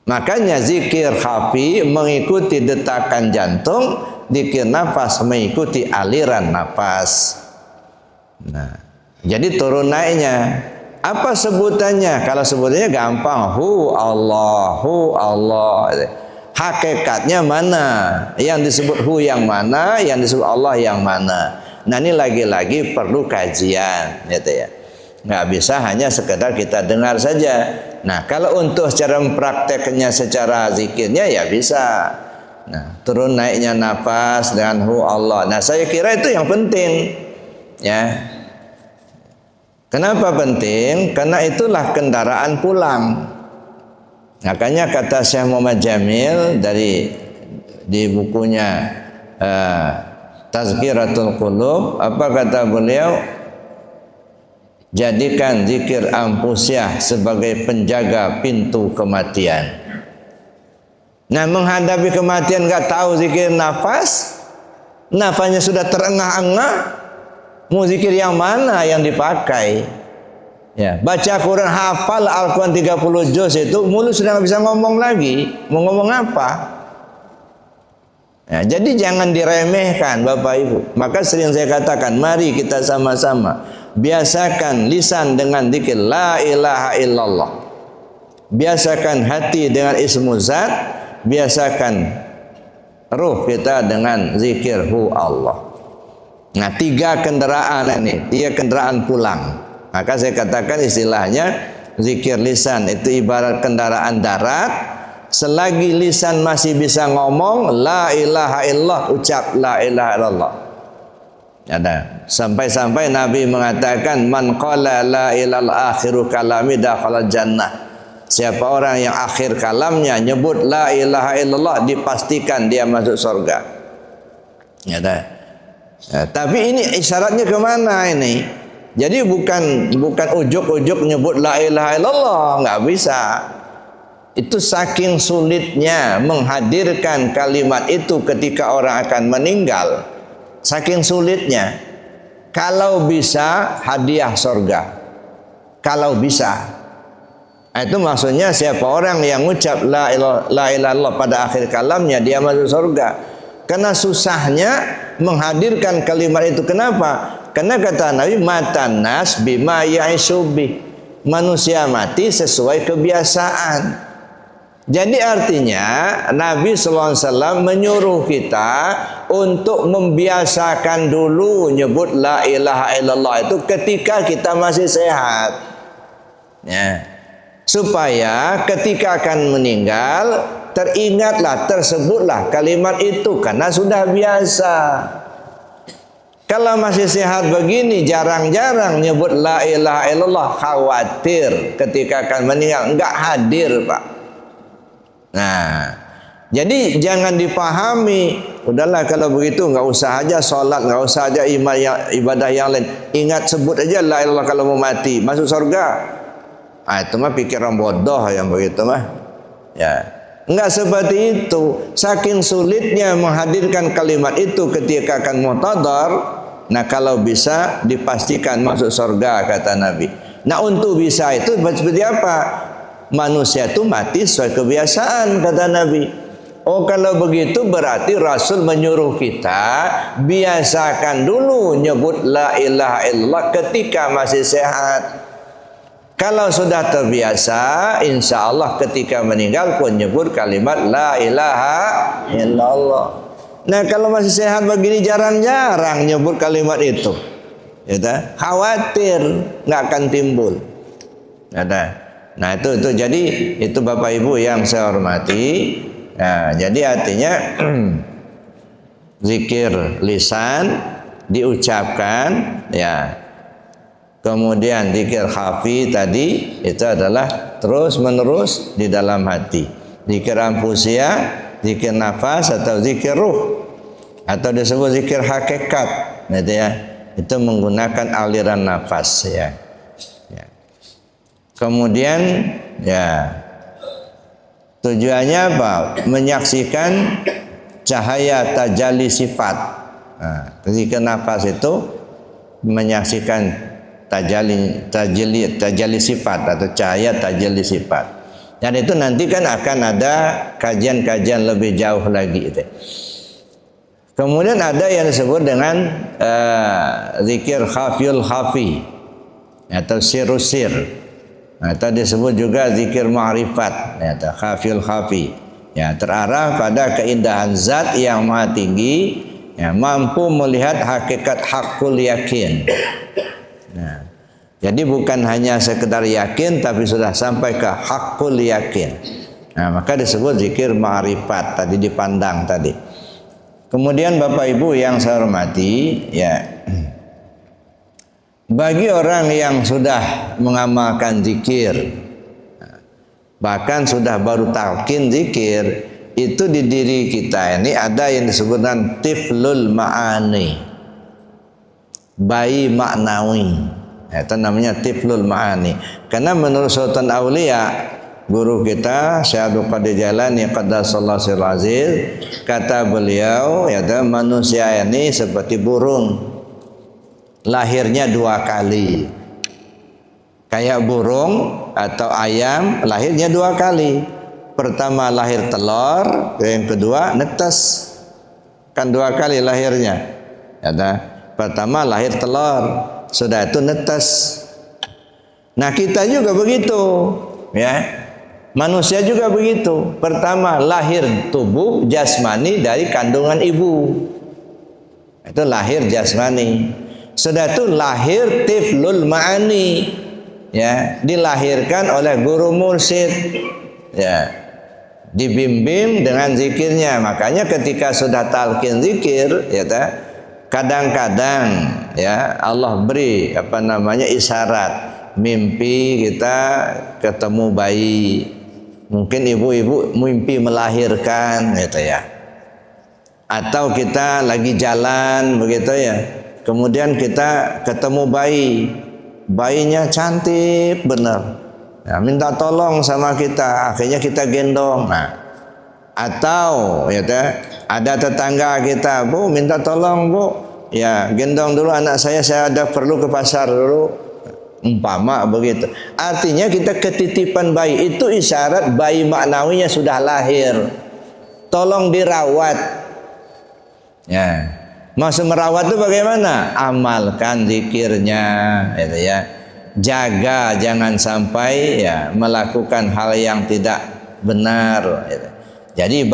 Makanya zikir khafi mengikuti detakan jantung, zikir nafas mengikuti aliran nafas. Nah, jadi turun naiknya. Apa sebutannya? Kalau sebutannya gampang, hu Allah. Hakikatnya mana? Yang disebut hu yang mana? Yang disebut Allah yang mana? Nah, ini lagi-lagi perlu kajian, gitu ya. Nggak bisa hanya sekedar kita dengar saja. Nah, kalau untuk secara memprakteknya secara zikirnya ya bisa. Nah, turun naiknya nafas dengan hu Allah. Nah, saya kira itu yang penting. Ya. Kenapa penting? Karena itulah kendaraan pulang. Makanya kata Syekh Muhammad Jamil di bukunya Tazkiratul Qulub, apa kata beliau? Jadikan zikir ampusyah sebagai penjaga pintu kematian. Nah, menghadapi kematian nggak tahu zikir nafas, nafasnya sudah terengah-engah, mau zikir yang mana yang dipakai? Ya, baca Quran, hafal Al-Quran 30 juz itu mulut sudah nggak bisa ngomong lagi, mau ngomong apa? Ya, jadi jangan diremehkan Bapak Ibu. Maka sering saya katakan, mari kita sama-sama biasakan lisan dengan zikir la ilaha illallah. Biasakan hati dengan ismu zat, biasakan ruh kita dengan zikir hu Allah. Nah, 3 kendaraan ini, 3 kendaraan pulang. Maka saya katakan istilahnya zikir lisan itu ibarat kendaraan darat. Selagi lisan masih bisa ngomong la ilaha illallah, ucap la ilaha illallah. Ada sampai-sampai Nabi mengatakan man qala la ilaha akhiru kalami dakhala jannah. Siapa orang yang akhir kalamnya nyebut la ilaha illallah, dipastikan dia masuk surga. Ya, tapi ini isyaratnya kemana ini? Jadi bukan ujuk-ujuk nyebut la ilaha illallah, nggak bisa. Itu saking sulitnya menghadirkan kalimat itu ketika orang akan meninggal. Saking sulitnya. Kalau bisa hadiah surga. Kalau bisa. Nah, itu maksudnya siapa orang yang mengucap la ilaha illallah pada akhir kalamnya dia masuk surga. Karena susahnya menghadirkan kalimat itu. Kenapa? Karena kata Nabi, matan nas bima ya'isubi. Manusia mati sesuai kebiasaan. Jadi artinya Nabi SAW menyuruh kita untuk membiasakan dulu nyebut la ilaha illallah itu ketika kita masih sehat. Ya. Supaya ketika akan meninggal teringatlah, tersebutlah kalimat itu karena sudah biasa. Kalau masih sehat begini jarang-jarang nyebut la ilaha illallah, khawatir ketika akan meninggal enggak hadir, Pak. Nah, jadi jangan dipahami, udahlah kalau begitu nggak usah aja sholat, nggak usah aja ibadah yang lain. Ingat sebut aja la ilaha illallah kalau mau mati, masuk surga. Ah, itu mah pikiran bodoh yang begitu mah. Ya, nggak seperti itu. Saking sulitnya menghadirkan kalimat itu ketika akan muhtadar. Nah, kalau bisa dipastikan masuk surga kata Nabi. Nah, untuk bisa itu seperti apa? manusia itu mati sesuai kebiasaan, kata Nabi. Oh, kalau begitu berarti Rasul menyuruh kita biasakan dulu nyebut la ilaha illallah ketika masih sehat. Kalau sudah terbiasa, insya Allah ketika meninggal pun nyebut kalimat la ilaha illallah. Nah, kalau masih sehat begini jarang-jarang nyebut kalimat itu, ya, khawatir nggak akan timbul. Nah itu jadi itu Bapak Ibu yang saya hormati. Nah, jadi artinya zikir lisan diucapkan, ya. Kemudian zikir khafi tadi itu adalah terus menerus di dalam hati. Zikir anfusia, zikir nafas atau zikir ruh, atau disebut zikir hakikat, gitu ya. Itu menggunakan aliran nafas, ya. Kemudian, ya, tujuannya apa? Menyaksikan cahaya tajalli sifat. Nah, zikir nafas itu menyaksikan tajalli sifat atau cahaya tajalli sifat. Dan itu nanti kan akan ada kajian-kajian lebih jauh lagi itu. Kemudian ada yang disebut dengan zikir khafiyul khafi atau sirusir, atau disebut juga zikir ma'rifat atau khafiyul khafi, ya, terarah pada keindahan zat yang maha tinggi, ya, mampu melihat hakikat hakul yakin. Nah, jadi bukan hanya sekedar yakin tapi sudah sampai ke hakul yakin. Nah, maka disebut zikir ma'rifat tadi, dipandang tadi. Kemudian Bapak Ibu yang saya hormati, ya, bagi orang yang sudah mengamalkan zikir, bahkan sudah baru talqin zikir, itu di diri kita ini ada yang disebut dengan tiflul ma'ani, bayi maknawi. Itu namanya tiflul ma'ani. Karena menurut Sultan Aulia, guru kita Syekh Abdul Qadir Jailani qaddasallahu sirrul aziz, kata beliau, ya, manusia ini seperti burung, lahirnya 2 kali. Kayak burung atau ayam lahirnya 2 kali. Pertama lahir telur, yang kedua netes. Kan 2 kali lahirnya. Ya, pertama lahir telur, sudah itu netes. Nah, kita juga begitu, ya. Manusia juga begitu. Pertama lahir tubuh jasmani dari kandungan ibu. Itu lahir jasmani. Sudah itu lahir tiflul ma'ani, ya, dilahirkan oleh guru mursyid, ya, dibimbing dengan zikirnya. Makanya ketika sudah talqin zikir, ya, kadang-kadang, ya, Allah beri isyarat, mimpi kita ketemu bayi, mungkin ibu-ibu mimpi melahirkan, gitu ya, atau kita lagi jalan begitu, ya, kemudian kita ketemu bayi, bayinya cantik benar, ya, minta tolong sama kita, akhirnya kita gendong. Nah, atau, ya, ada tetangga kita, Bu, minta tolong, Bu, ya, gendong dulu anak saya ada perlu ke pasar dulu, umpama begitu. Artinya kita ketitipan bayi, itu isyarat bayi maknawinya sudah lahir, tolong dirawat, ya. Maksud merawat itu bagaimana? Amalkan zikirnya, gitu ya. Jaga jangan sampai, ya, melakukan hal yang tidak benar, gitu. Jadi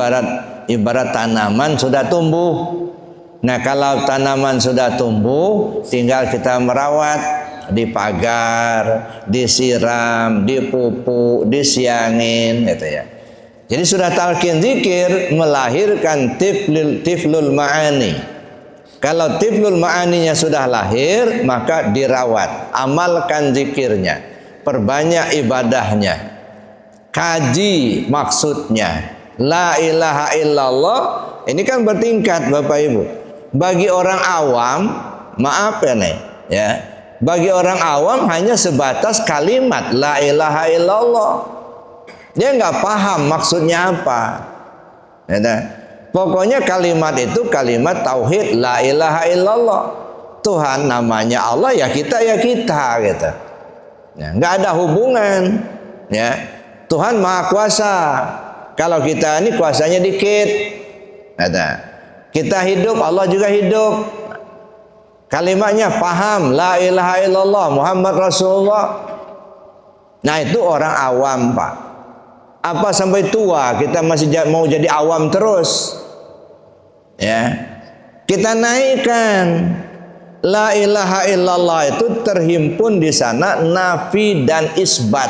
ibarat tanaman sudah tumbuh. Nah, kalau tanaman sudah tumbuh, tinggal kita merawat, dipagar, disiram, dipupuk, disiangin, gitu ya. Jadi sudah talqin zikir melahirkan tiflul ma'ani. Kalau tiflul ma'aninya sudah lahir, maka dirawat, amalkan zikirnya, perbanyak ibadahnya, kaji maksudnya. La ilaha illallah ini kan bertingkat Bapak Ibu. Bagi orang awam, maaf ya nih, ya, bagi orang awam hanya sebatas kalimat la ilaha illallah. Dia nggak paham maksudnya apa, ya, pokoknya kalimat itu kalimat tauhid, la ilaha illallah. Tuhan namanya Allah, ya kita gitu. Ya, nggak ada hubungan, ya. Tuhan Maha Kuasa. Kalau kita ini kuasanya dikit. Kita hidup, Allah juga hidup. Kalimatnya paham, la ilaha illallah Muhammad Rasulullah. Nah itu orang awam, Pak. Apa sampai tua kita masih mau jadi awam terus? Ya, kita naikkan. La ilaha illallah itu terhimpun di sana nafi dan isbat.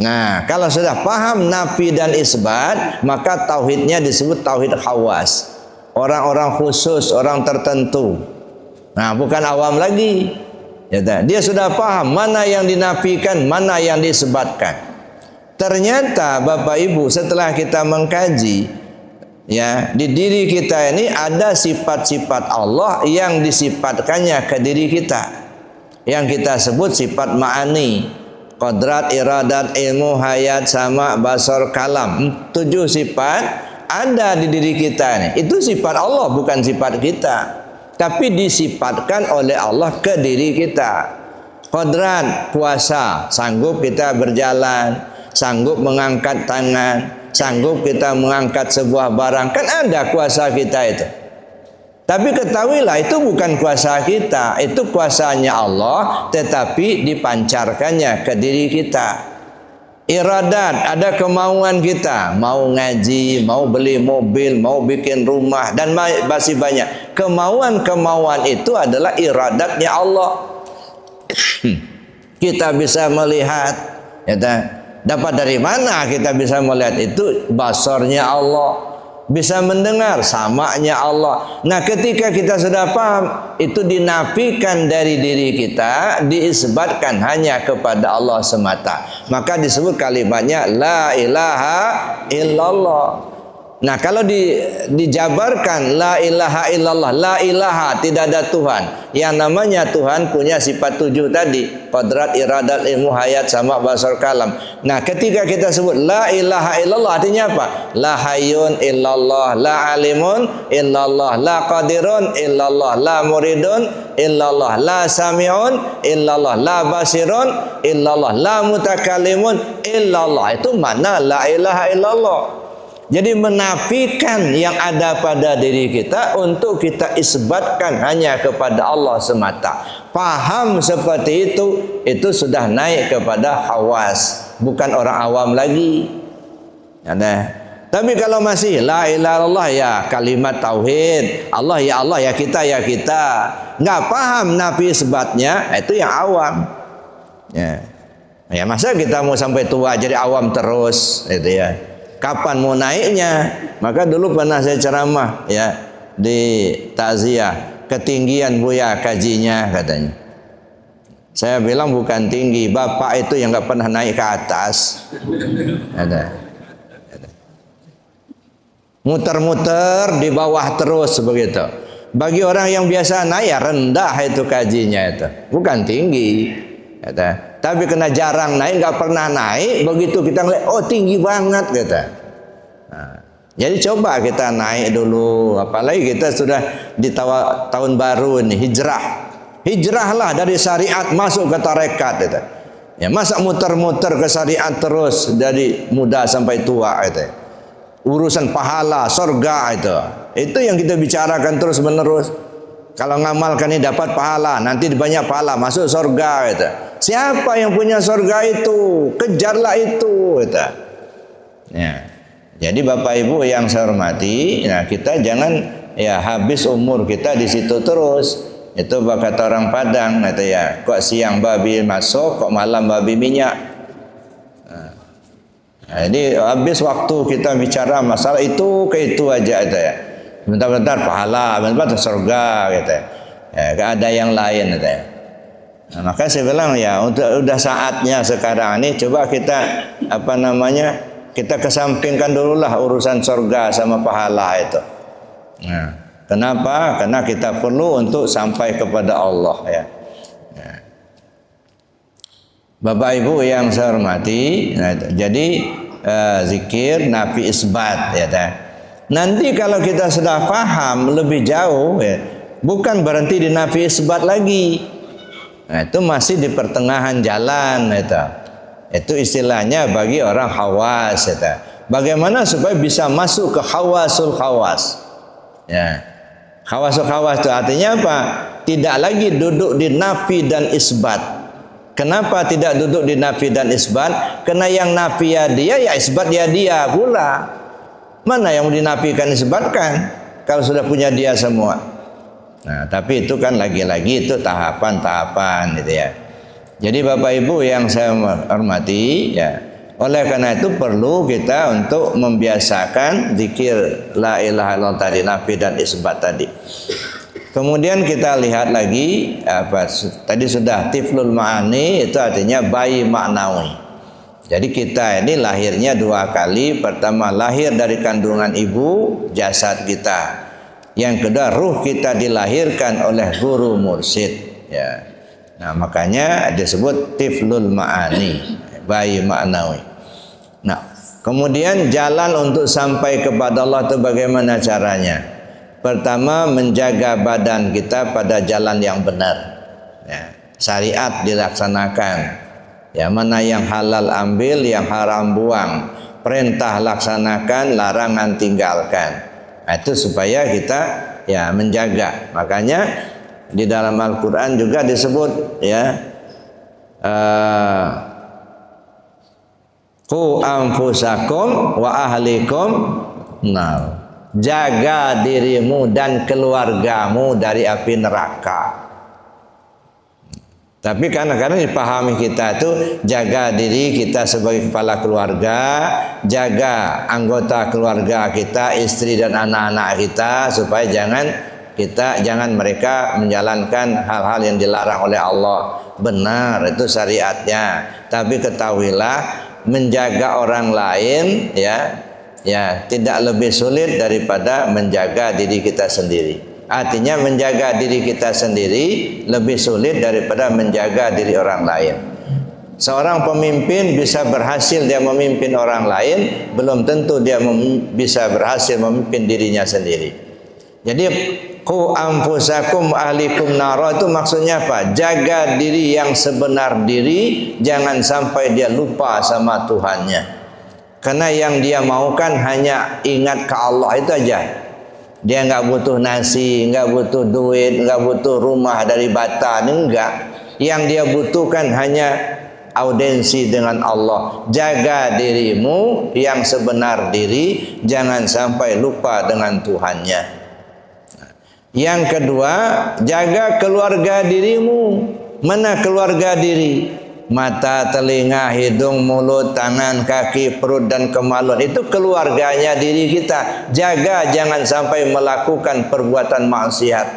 Nah, kalau sudah paham nafi dan isbat, maka tauhidnya disebut tauhid khawas. Orang-orang khusus, orang tertentu. Nah, bukan awam lagi. Ya, dia sudah paham mana yang dinafikan, mana yang disebutkan. Ternyata Bapak Ibu setelah kita mengkaji, ya, di diri kita ini ada sifat-sifat Allah yang disifatkannya ke diri kita, yang kita sebut sifat ma'ani, qadrat, iradat, ilmu, hayat, sama, basar, kalam. 7 sifat ada di diri kita ini. Itu sifat Allah, bukan sifat kita, tapi disifatkan oleh Allah ke diri kita. Qadrat, kuasa, sanggup kita berjalan, sanggup mengangkat tangan, sanggup kita mengangkat sebuah barang, kan ada kuasa kita itu. Tapi ketahuilah itu bukan kuasa kita, itu kuasanya Allah, tetapi dipancarkannya ke diri kita. Iradat, ada kemauan kita, mau ngaji, mau beli mobil, mau bikin rumah, dan masih banyak. Kemauan-kemauan itu adalah iradatnya Allah. Kita bisa melihat, ya, dapat dari mana kita bisa melihat? Itu basarnya Allah. Bisa mendengar, samanya Allah. Nah, ketika kita sudah paham, itu dinafikan dari diri kita, diisbatkan hanya kepada Allah semata. Maka disebut kalimatnya la ilaha illallah. Nah, kalau dijabarkan la ilaha illallah, la ilaha, tidak ada Tuhan. Yang namanya Tuhan punya sifat 7 tadi, qadrat, iradat, ilmu, hayat, sama, basar, kalam. Nah, ketika kita sebut la ilaha illallah, artinya apa? La hayyun illallah, la alimun illallah, la qadirun illallah, la muridun illallah, la sami'un illallah, la basirun illallah, la mutakallimun illallah. Itu mana la ilaha illallah. Jadi menafikan yang ada pada diri kita untuk kita isbatkan hanya kepada Allah semata. Paham seperti itu sudah naik kepada khawas, bukan orang awam lagi. Ada. Tapi kalau masih la ilaha illallah, ya kalimat tauhid, Allah ya kita ya kita, nggak paham nafi isbatnya, itu yang awam. Ya masa kita mau sampai tua jadi awam terus, itu ya. Kapan mau naiknya? Maka dulu pernah saya ceramah, ya, di takziah, ketinggian Buya kajinya katanya. Saya bilang bukan tinggi, bapak itu yang nggak pernah naik ke atas. Ada. Muter-muter di bawah terus begitu. Bagi orang yang biasa naik, ya rendah itu kajinya itu, bukan tinggi. Kata. Tapi kena jarang naik, nggak pernah naik, begitu kita ngeliat, oh tinggi banget kata. Nah, jadi coba kita naik dulu, apalagi kita sudah di tahun baru ini, hijrahlah dari syariat masuk ke tarekat kata. Ya masa muter-muter ke syariat terus dari muda sampai tua kata. Urusan pahala, surga itu yang kita bicarakan terus menerus. Kalau ngamalkan ini dapat pahala, nanti banyak pahala, masuk surga gitu. Siapa yang punya surga itu? Kejarlah itu gitu. Ya. Jadi Bapak Ibu yang saya hormati, nah kita jangan ya habis umur kita di situ terus. Itu kata orang Padang gitu ya, kok siang babi masuk, kok malam babi minyak. Nah, jadi habis waktu kita bicara masalah itu ke itu aja itu ya. Bentar-bentar pahala, bentar-bentar surga gitu ya. Gak ada yang lain gitu ya. Nah, maka saya bilang ya udah saatnya sekarang ini coba kita kita kesampingkan dululah urusan surga sama pahala itu. Nah, kenapa? Karena kita perlu untuk sampai kepada Allah ya. Nah, Bapak Ibu yang saya hormati, nah, jadi zikir nafi isbat ya. Nanti kalau kita sudah paham lebih jauh ya, bukan berhenti di nafi isbat lagi. Nah, itu masih di pertengahan jalan itu. Itu istilahnya bagi orang khawas. Bagaimana supaya bisa masuk ke khawasul khawas? Ya. Khawasul khawas itu artinya apa? Tidak lagi duduk di nafi dan isbat. Kenapa tidak duduk di nafi dan isbat? Karena yang nafi ya dia, ya isbat ya dia pula. Mana yang dinafikan isbatkan kalau sudah punya dia semua? Nah, tapi itu kan lagi-lagi itu tahapan-tahapan gitu ya. Jadi Bapak Ibu yang saya hormati ya, oleh karena itu perlu kita untuk membiasakan zikir la ilaha illallah tadi, nafi dan isbat tadi. Kemudian kita lihat lagi apa tadi sudah tiflul ma'ani, itu artinya bayi maknawi. Jadi kita ini lahirnya dua kali. Pertama lahir dari kandungan ibu, jasad kita. Yang kedua ruh kita dilahirkan oleh guru mursyid ya. Nah, makanya disebut tiflul ma'ani, bayi maknawi. Nah, kemudian jalan untuk sampai kepada Allah itu bagaimana caranya? Pertama, menjaga badan kita pada jalan yang benar ya. Syariat dilaksanakan ya, mana yang halal ambil, yang haram buang, perintah laksanakan, larangan tinggalkan. Nah, itu supaya kita ya menjaga. Makanya di dalam Al-Quran juga disebut ya, qu anfusakum wa ahlikum nar. Jaga dirimu dan keluargamu dari api neraka. Tapi kadang-kadang dipahami kita itu jaga diri kita sebagai kepala keluarga, jaga anggota keluarga kita, istri dan anak-anak kita, supaya jangan mereka menjalankan hal-hal yang dilarang oleh Allah. Benar, itu syariatnya. Tapi ketahuilah, menjaga orang lain ya tidak lebih sulit daripada menjaga diri kita sendiri. Artinya menjaga diri kita sendiri lebih sulit daripada menjaga diri orang lain. Seorang pemimpin bisa berhasil dia memimpin orang lain, belum tentu dia bisa berhasil memimpin dirinya sendiri. Jadi qu anfusakum ahlikum nara itu maksudnya apa? Jaga diri yang sebenar diri, jangan sampai dia lupa sama Tuhannya. Karena yang dia maukan hanya ingat ke Allah itu aja. Dia nggak butuh nasi, nggak butuh duit, nggak butuh rumah dari bata, enggak. Yang dia butuhkan hanya audiensi dengan Allah. Jaga dirimu yang sebenar diri, jangan sampai lupa dengan Tuhannya. Yang kedua, jaga keluarga dirimu. Mana keluarga diri? Mata, telinga, hidung, mulut, tangan, kaki, perut dan kemaluan. Itu keluarganya diri kita. Jaga jangan sampai melakukan perbuatan maksiat.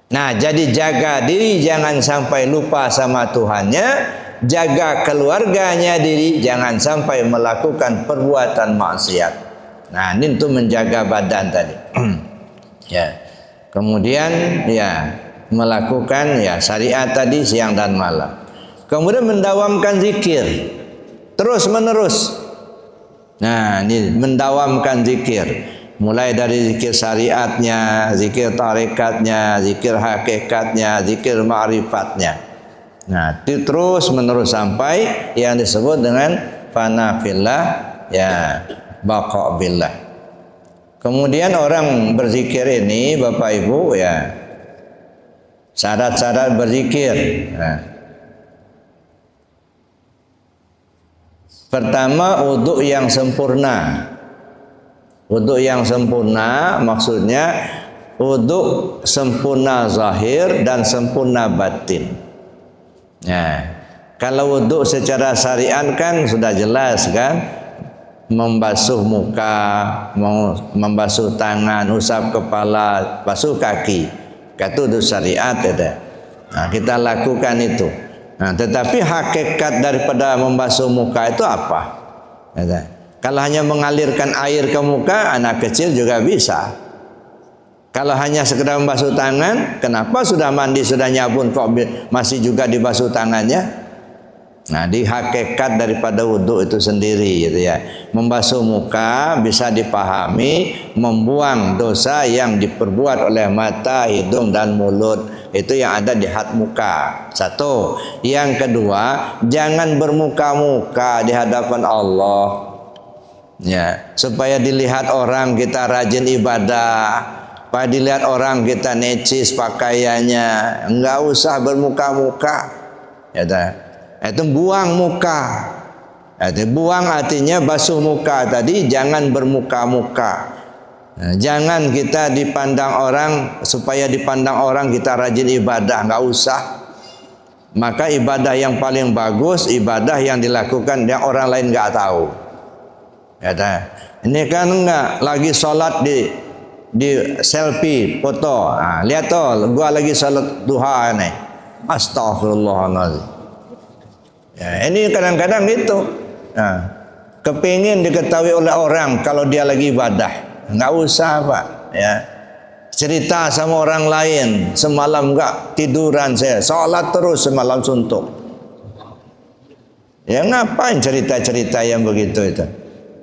Nah, jadi jaga diri jangan sampai lupa sama Tuhannya. Jaga keluarganya diri jangan sampai melakukan perbuatan maksiat. Nah, ini untuk menjaga badan tadi. Ya. Kemudian ya melakukan ya syariat tadi siang dan malam. Kemudian mendawamkan zikir terus menerus. Nah, ini mendawamkan zikir, mulai dari zikir syariatnya, zikir tarekatnya, zikir hakikatnya, zikir ma'rifatnya. Nah, itu terus menerus sampai yang disebut dengan fana fillah ya baqa billah. Kemudian orang berzikir ini Bapak Ibu ya, syarat-syarat berzikir. Nah, pertama, wudhu yang sempurna. Wudhu yang sempurna maksudnya wudhu sempurna zahir dan sempurna batin. Nah, kalau wudhu secara syariat kan sudah jelas kan, membasuh muka, membasuh tangan, usap kepala, basuh kaki. Itu syariat ada. Nah, kita lakukan itu. Nah, tetapi hakikat daripada membasuh muka itu apa? Kalau hanya mengalirkan air ke muka, anak kecil juga bisa. Kalau hanya sekedar membasuh tangan, kenapa sudah mandi, sudah nyabun kok masih juga dibasuh tangannya? Nah, di hakikat daripada wudhu itu sendiri gitu ya. Membasuh muka bisa dipahami membuang dosa yang diperbuat oleh mata, hidung dan mulut. Itu yang ada di had muka. Satu. Yang kedua, jangan bermuka-muka di hadapan Allah. Ya, supaya dilihat orang kita rajin ibadah, supaya dilihat orang kita necis pakaiannya. Enggak usah bermuka-muka. Ya, itu buang muka. Buang artinya basuh muka tadi, jangan bermuka-muka. Nah, jangan kita dipandang orang, supaya dipandang orang kita rajin ibadah, nggak usah. Maka ibadah yang paling bagus, ibadah yang dilakukan yang orang lain nggak tahu. Ini kan enggak lagi sholat di selfie foto. Nah, lihat tuh, gua lagi sholat duha nih. Astagfirullahaladzim. Ya, ini kadang-kadang gitu. Nah, kepingin diketahui oleh orang kalau dia lagi ibadah. Nggak usah Pak, ya. Cerita sama orang lain, semalam nggak tiduran saya, sholat terus semalam suntuk. Ya ngapain cerita-cerita yang begitu itu.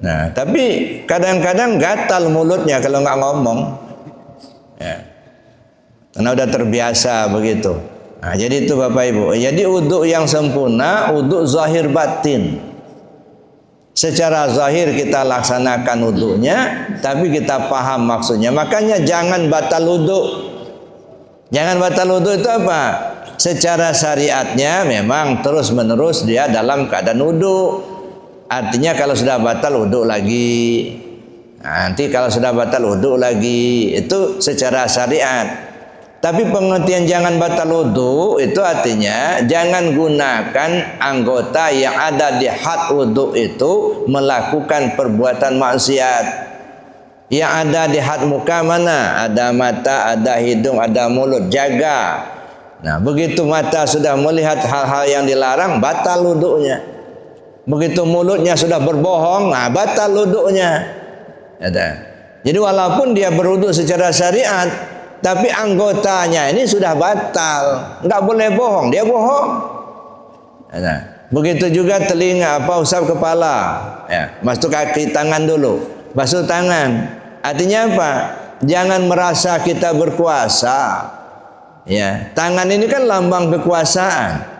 Nah, tapi kadang-kadang gatal mulutnya kalau nggak ngomong. Ya. Karena udah terbiasa begitu. Nah, jadi itu Bapak Ibu. Jadi wudhu yang sempurna, wudhu zahir batin. Secara zahir kita laksanakan wudhunya, tapi kita paham maksudnya. Makanya jangan batal wudhu. Jangan batal wudhu itu apa? Secara syariatnya memang terus menerus dia dalam keadaan wudhu. Artinya kalau sudah batal wudhu lagi. Nanti kalau sudah batal wudhu lagi, itu secara syariat. Tapi pengertian jangan batal wudhu itu artinya jangan gunakan anggota yang ada di had wudhu itu melakukan perbuatan maksiat. Yang ada di had muka mana? Ada mata, ada hidung, ada mulut. Jaga. Nah, begitu mata sudah melihat hal-hal yang dilarang, batal wudhunya. Begitu mulutnya sudah berbohong, nah batal wudhunya. Jadi walaupun dia berwudhu secara syariat, tapi anggotanya ini sudah batal, nggak boleh bohong, dia bohong. Nah, begitu juga telinga, usap kepala, ya, masuk kaki tangan dulu, basuh tangan. Artinya apa? Jangan merasa kita berkuasa. Ya, tangan ini kan lambang kekuasaan.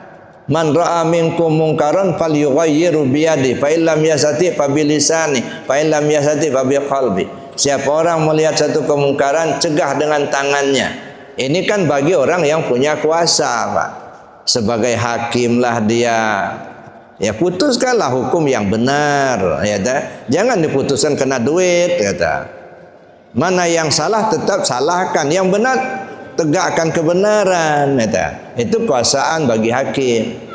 Man ra'a minkum munkaran falyughayyirhu biyadihi, fa illam yastati' fa bilisani, fa illam yastati' fa biqalbi. Siapa orang melihat satu kemungkaran, cegah dengan tangannya. Ini kan bagi orang yang punya kuasa, Pak. Sebagai hakim lah dia. Ya putuskanlah hukum yang benar, ya dah. Jangan diputuskan kena duit, kata. Mana yang salah tetap salahkan, yang benar tegakkan kebenaran, kata. Itu kuasaan bagi hakim.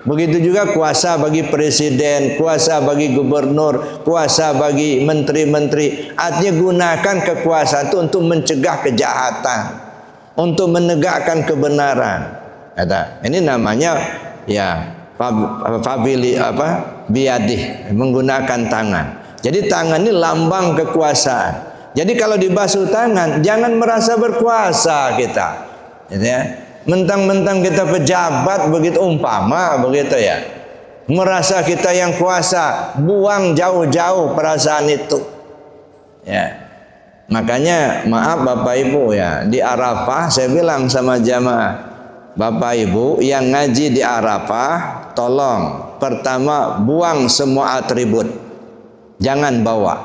Begitu juga kuasa bagi presiden, kuasa bagi gubernur, kuasa bagi menteri-menteri. Artinya gunakan kekuasaan itu untuk mencegah kejahatan, untuk menegakkan kebenaran. Kata, ini namanya ya biadih, menggunakan tangan. Jadi tangan ini lambang kekuasaan. Jadi kalau dibasuh tangan, jangan merasa berkuasa kita. Gitu ya. Mentang-mentang kita pejabat begitu, umpama begitu ya, merasa kita yang kuasa, buang jauh-jauh perasaan itu. Ya, makanya maaf Bapak Ibu ya, di Arafah saya bilang sama jamaah, Bapak Ibu yang ngaji di Arafah, tolong pertama buang semua atribut, jangan bawa,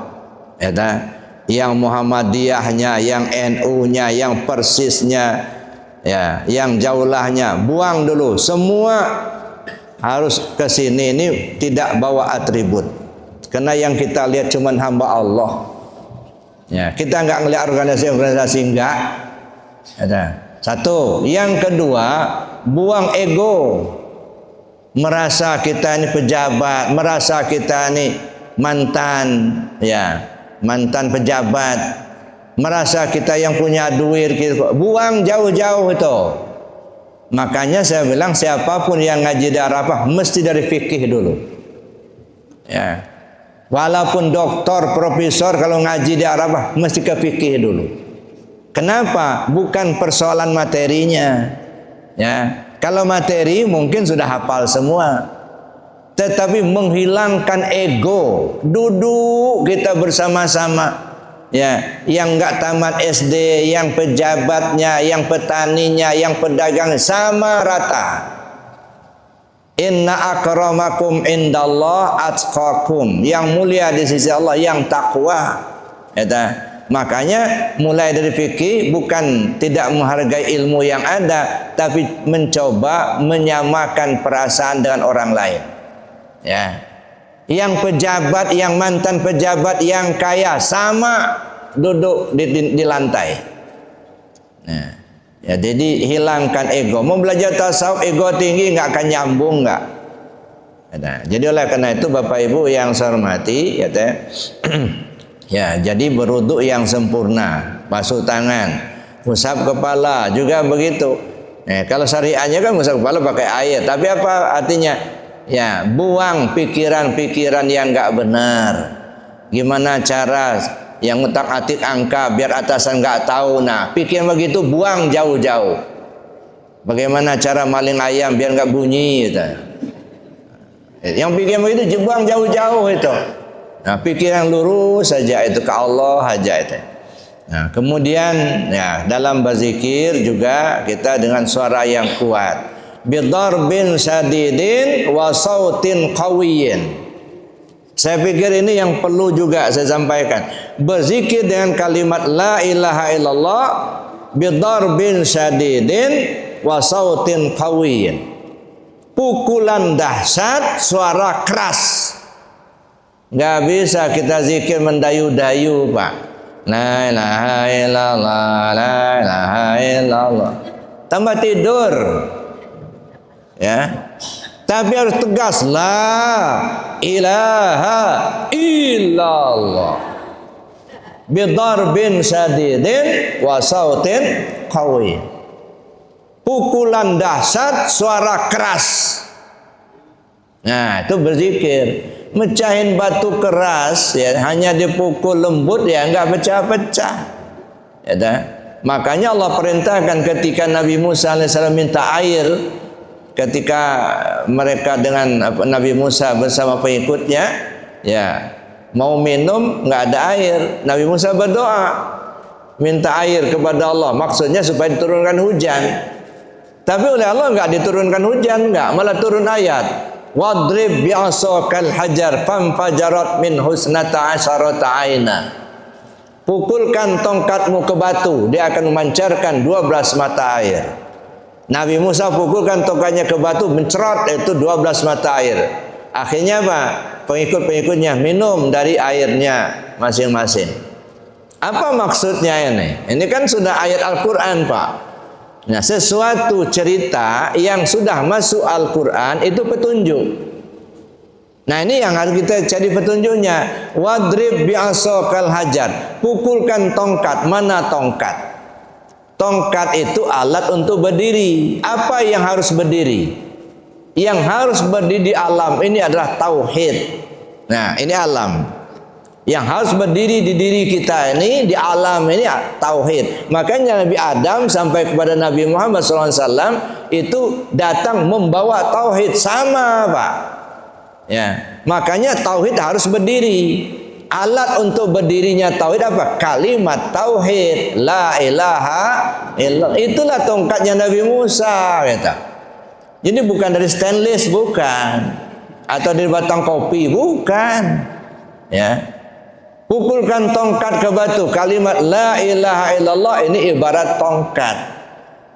ya dah. Yang Muhammadiyahnya, yang NU-nya, yang Persisnya, ya, yang jaulahnya, buang dulu. Semua harus ke sini ini tidak bawa atribut. Karena yang kita lihat cuman hamba Allah. Ya, kita nggak ngelihat organisasi-organisasi enggak. Ada. Satu, yang kedua, buang ego. Merasa kita ini pejabat, merasa kita ini mantan, ya, mantan pejabat. Merasa kita yang punya duit, buang jauh-jauh itu. Makanya saya bilang siapapun yang ngaji di Arafah mesti dari fikih dulu. Ya. Walaupun doktor, profesor kalau ngaji di Arafah mesti ke fikih dulu. Kenapa? Bukan persoalan materinya. Ya. Kalau materi mungkin sudah hafal semua. Tetapi menghilangkan ego, duduk kita bersama-sama. Ya, yang enggak tamat SD, yang pejabatnya, yang petaninya, yang pedagang sama rata. Inna akramakum indallah atqakum. Yang mulia di sisi Allah yang takwa. Ya, makanya mulai dari fikih bukan tidak menghargai ilmu yang ada, tapi mencoba menyamakan perasaan dengan orang lain. Ya. Yang pejabat, yang mantan pejabat, yang kaya sama duduk di lantai. Nah, ya, jadi hilangkan ego. Mau belajar tasawuf ego tinggi nggak akan nyambung nggak. Nah, jadi oleh karena itu Bapak Ibu yang saya hormati, ya, ya, jadi berwudu yang sempurna, basuh tangan, usap kepala juga begitu. Kalau syariahnya kan usap kepala pakai air, tapi apa artinya? Ya, buang pikiran-pikiran yang nggak benar. Gimana cara yang ngutak-atik angka biar atasan nggak tahu? Nah, pikiran begitu buang jauh-jauh. Bagaimana cara maling ayam biar nggak bunyi? Gitu. Yang pikiran begitu buang jauh-jauh itu. Nah, pikiran lurus saja itu ke Allah aja itu. Nah, kemudian ya dalam berzikir juga kita dengan suara yang kuat. Bidarbin syadidin wa sautin qawiyyin. Saya pikir ini yang perlu juga saya sampaikan. Berzikir dengan kalimat la ilaha illallah bidarbin syadidin wa sautin qawiyyin. Pukulan dahsyat, suara keras. Nggak bisa kita zikir mendayu-dayu, Pak. La ilaha illallah, la ilaha illallah. Tambah tidur. Ya. Tapi harus tegas, la ilaha illallah. Bidarbin syadidin wa sautin qawi. Pukulan dahsyat, suara keras. Nah, itu berzikir. Mecahin batu keras ya, hanya dipukul lembut ya enggak pecah-pecah. Ya dah. Makanya Allah perintahkan ketika Nabi Musa alaihissalam minta air, ketika mereka dengan Nabi Musa bersama pengikutnya ya mau minum nggak ada air, Nabi Musa berdoa minta air kepada Allah, maksudnya supaya diturunkan hujan. Tapi oleh Allah nggak diturunkan hujan, nggak, malah turun ayat wadrib bi'asakal hajar famfajarat min husnata asyarata aina. Pukulkan tongkatmu ke batu, dia akan memancarkan 12 mata air. Nabi Musa pukulkan tongkatnya ke batu, mencerot itu 12 mata air. Akhirnya apa? Pengikut-pengikutnya minum dari airnya masing-masing. Apa maksudnya ini? Ini kan sudah ayat Al-Quran, Pak. Nah, sesuatu cerita yang sudah masuk Al-Quran itu petunjuk. Nah, ini yang harus kita cari petunjuknya. Wadrib bi'asakal hajar. Pukulkan tongkat. Mana tongkat? Tongkat itu alat untuk berdiri. Apa yang harus berdiri? Yang harus berdiri di alam ini adalah tauhid. Nah, ini alam. Yang harus berdiri di diri kita ini, di alam ini tauhid. Makanya Nabi Adam sampai kepada Nabi Muhammad SAW itu datang membawa tauhid sama, Pak. Ya, makanya tauhid harus berdiri. Alat untuk berdirinya tauhid apa? Kalimat tauhid, la ilaha illallah. Itulah tongkatnya Nabi Musa, kata. Jadi bukan dari stainless, bukan, atau dari batang kopi, bukan. Ya, pukulkan tongkat ke batu. Kalimat la ilaha illallah ini ibarat tongkat.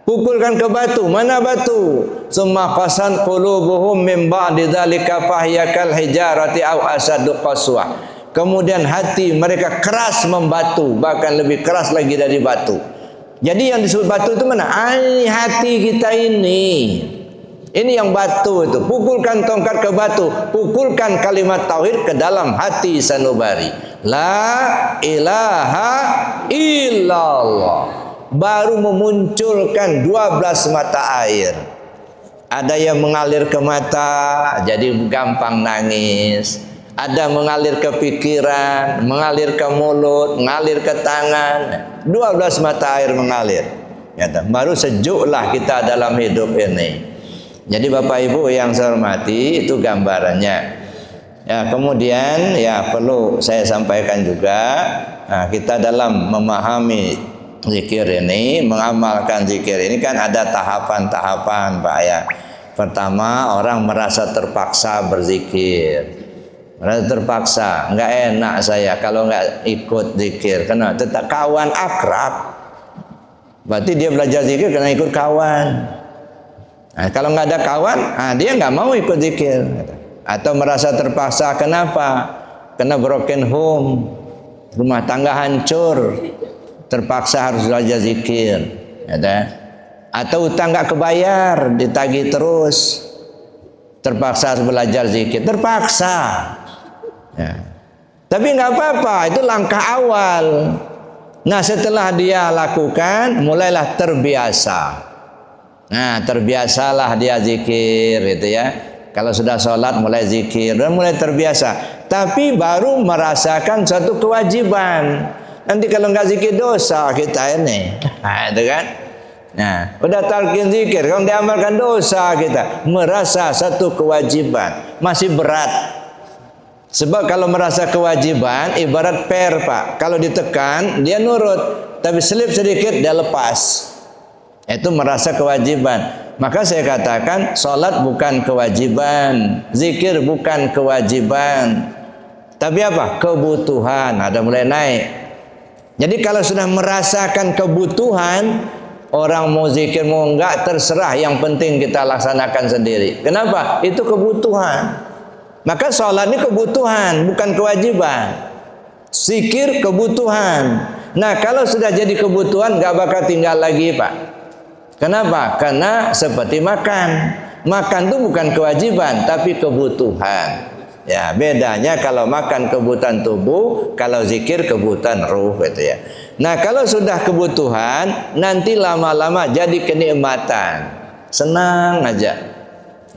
Pukulkan ke batu. Mana batu? Summa qasan qulubuhum min ba'di dzalika fahyakal hijarati aw asadu qaswa. Kemudian hati mereka keras membatu, bahkan lebih keras lagi dari batu. Jadi yang disebut batu itu mana? Ini hati kita ini. Ini yang batu itu. Pukulkan tongkat ke batu, pukulkan kalimat tauhid ke dalam hati sanubari. La ilaha illallah. Baru memunculkan 12 mata air. Ada yang mengalir ke mata, jadi gampang nangis. Ada mengalir ke pikiran, mengalir ke mulut, mengalir ke tangan. 12 mata air mengalir. Baru sejuklah kita dalam hidup ini. Jadi Bapak Ibu yang saya hormati, itu gambarannya. Ya, kemudian ya perlu saya sampaikan juga, nah, kita dalam memahami zikir ini, mengamalkan zikir ini kan ada tahapan-tahapan Pak ya. Pertama, orang merasa terpaksa berzikir. Merasa terpaksa, nggak enak saya kalau nggak ikut zikir. Karena tetap kawan akrab. Berarti dia belajar zikir karena ikut kawan. Nah, kalau nggak ada kawan, dia nggak mau ikut zikir. Atau merasa terpaksa, kenapa? Karena broken home, rumah tangga hancur, terpaksa harus belajar zikir. Atau utang nggak kebayar, ditagih terus, terpaksa harus belajar zikir, terpaksa. Ya. Tapi nggak apa-apa, itu langkah awal. Nah, setelah dia lakukan, mulailah terbiasa. Nah, terbiasalah dia zikir, gitu ya. Kalau sudah sholat mulai zikir dan mulai terbiasa. Tapi baru merasakan suatu kewajiban. Nanti kalau nggak zikir dosa kita ini, nah, itu kan. Nah, udah talqin zikir, kalau diamalkan dosa kita, merasa satu kewajiban, masih berat. Sebab kalau merasa kewajiban, ibarat per Pak, kalau ditekan dia nurut, tapi selip sedikit dia lepas. Itu merasa kewajiban. Maka saya katakan sholat bukan kewajiban, zikir bukan kewajiban, tapi apa? Kebutuhan. Ada mulai naik. Jadi kalau sudah merasakan kebutuhan, orang mau zikir mau enggak terserah, yang penting kita laksanakan sendiri. Kenapa? Itu kebutuhan. Maka sholat ini kebutuhan, bukan kewajiban. Zikir kebutuhan. Nah, kalau sudah jadi kebutuhan, nggak bakal tinggal lagi Pak. Kenapa? Karena seperti makan. Makan itu bukan kewajiban, tapi kebutuhan. Ya, bedanya kalau makan kebutuhan tubuh, kalau zikir kebutuhan ruh, gitu ya. Nah, kalau sudah kebutuhan, nanti lama-lama jadi kenikmatan. Senang aja.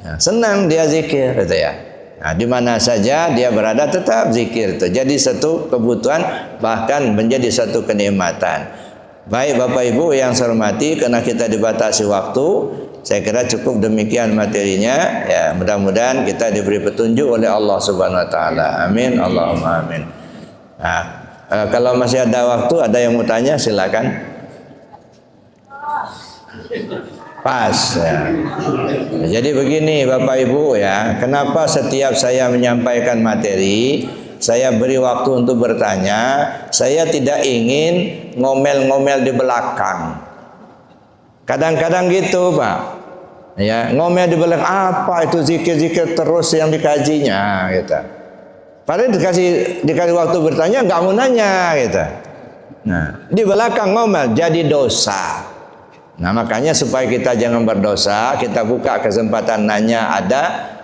Nah, senang dia zikir, gitu ya. Nah, di mana saja dia berada tetap zikir itu. Jadi satu kebutuhan, bahkan menjadi satu kenikmatan. Baik Bapak Ibu yang saya hormati, karena kita dibatasi waktu, saya kira cukup demikian materinya. Ya, mudah-mudahan kita diberi petunjuk oleh Allah Subhanahu wa taala. Amin, Allahumma amin. Nah, kalau masih ada waktu, ada yang mau tanya silakan. Pas ya. Jadi begini Bapak Ibu ya, kenapa setiap saya menyampaikan materi, saya beri waktu untuk bertanya. Saya tidak ingin ngomel-ngomel di belakang. Kadang-kadang gitu Pak, ya, ngomel di belakang, apa itu zikir-zikir terus yang dikajinya, gitu. Padahal dikasih waktu bertanya nggak mau nanya, gitu. Nah, di belakang ngomel jadi dosa. Nah, makanya supaya kita jangan berdosa, kita buka kesempatan nanya.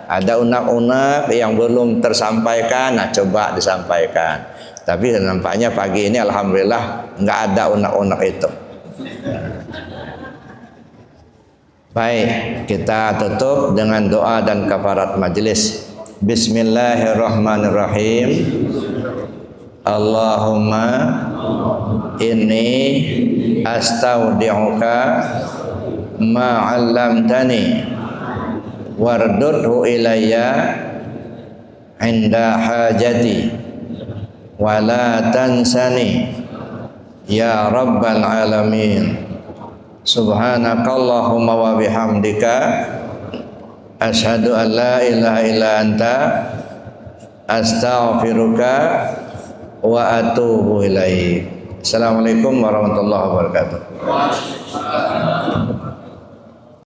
Ada unek-unek yang belum tersampaikan, nah coba disampaikan. Tapi nampaknya pagi ini alhamdulillah nggak ada unek-unek itu. Baik, kita tutup dengan doa dan kafarat majelis. Bismillahirrahmanirrahim. Allahumma inni astaudi'uka ma 'allamtani wardudhu ilayya inda hajati wa la tansani ya rabbal alamin. Subhanakallahumma wa bihamdika asyhadu an la ilaha illa anta astaghfiruka wa atubu ilaik. Assalamualaikum warahmatullahi wabarakatuh.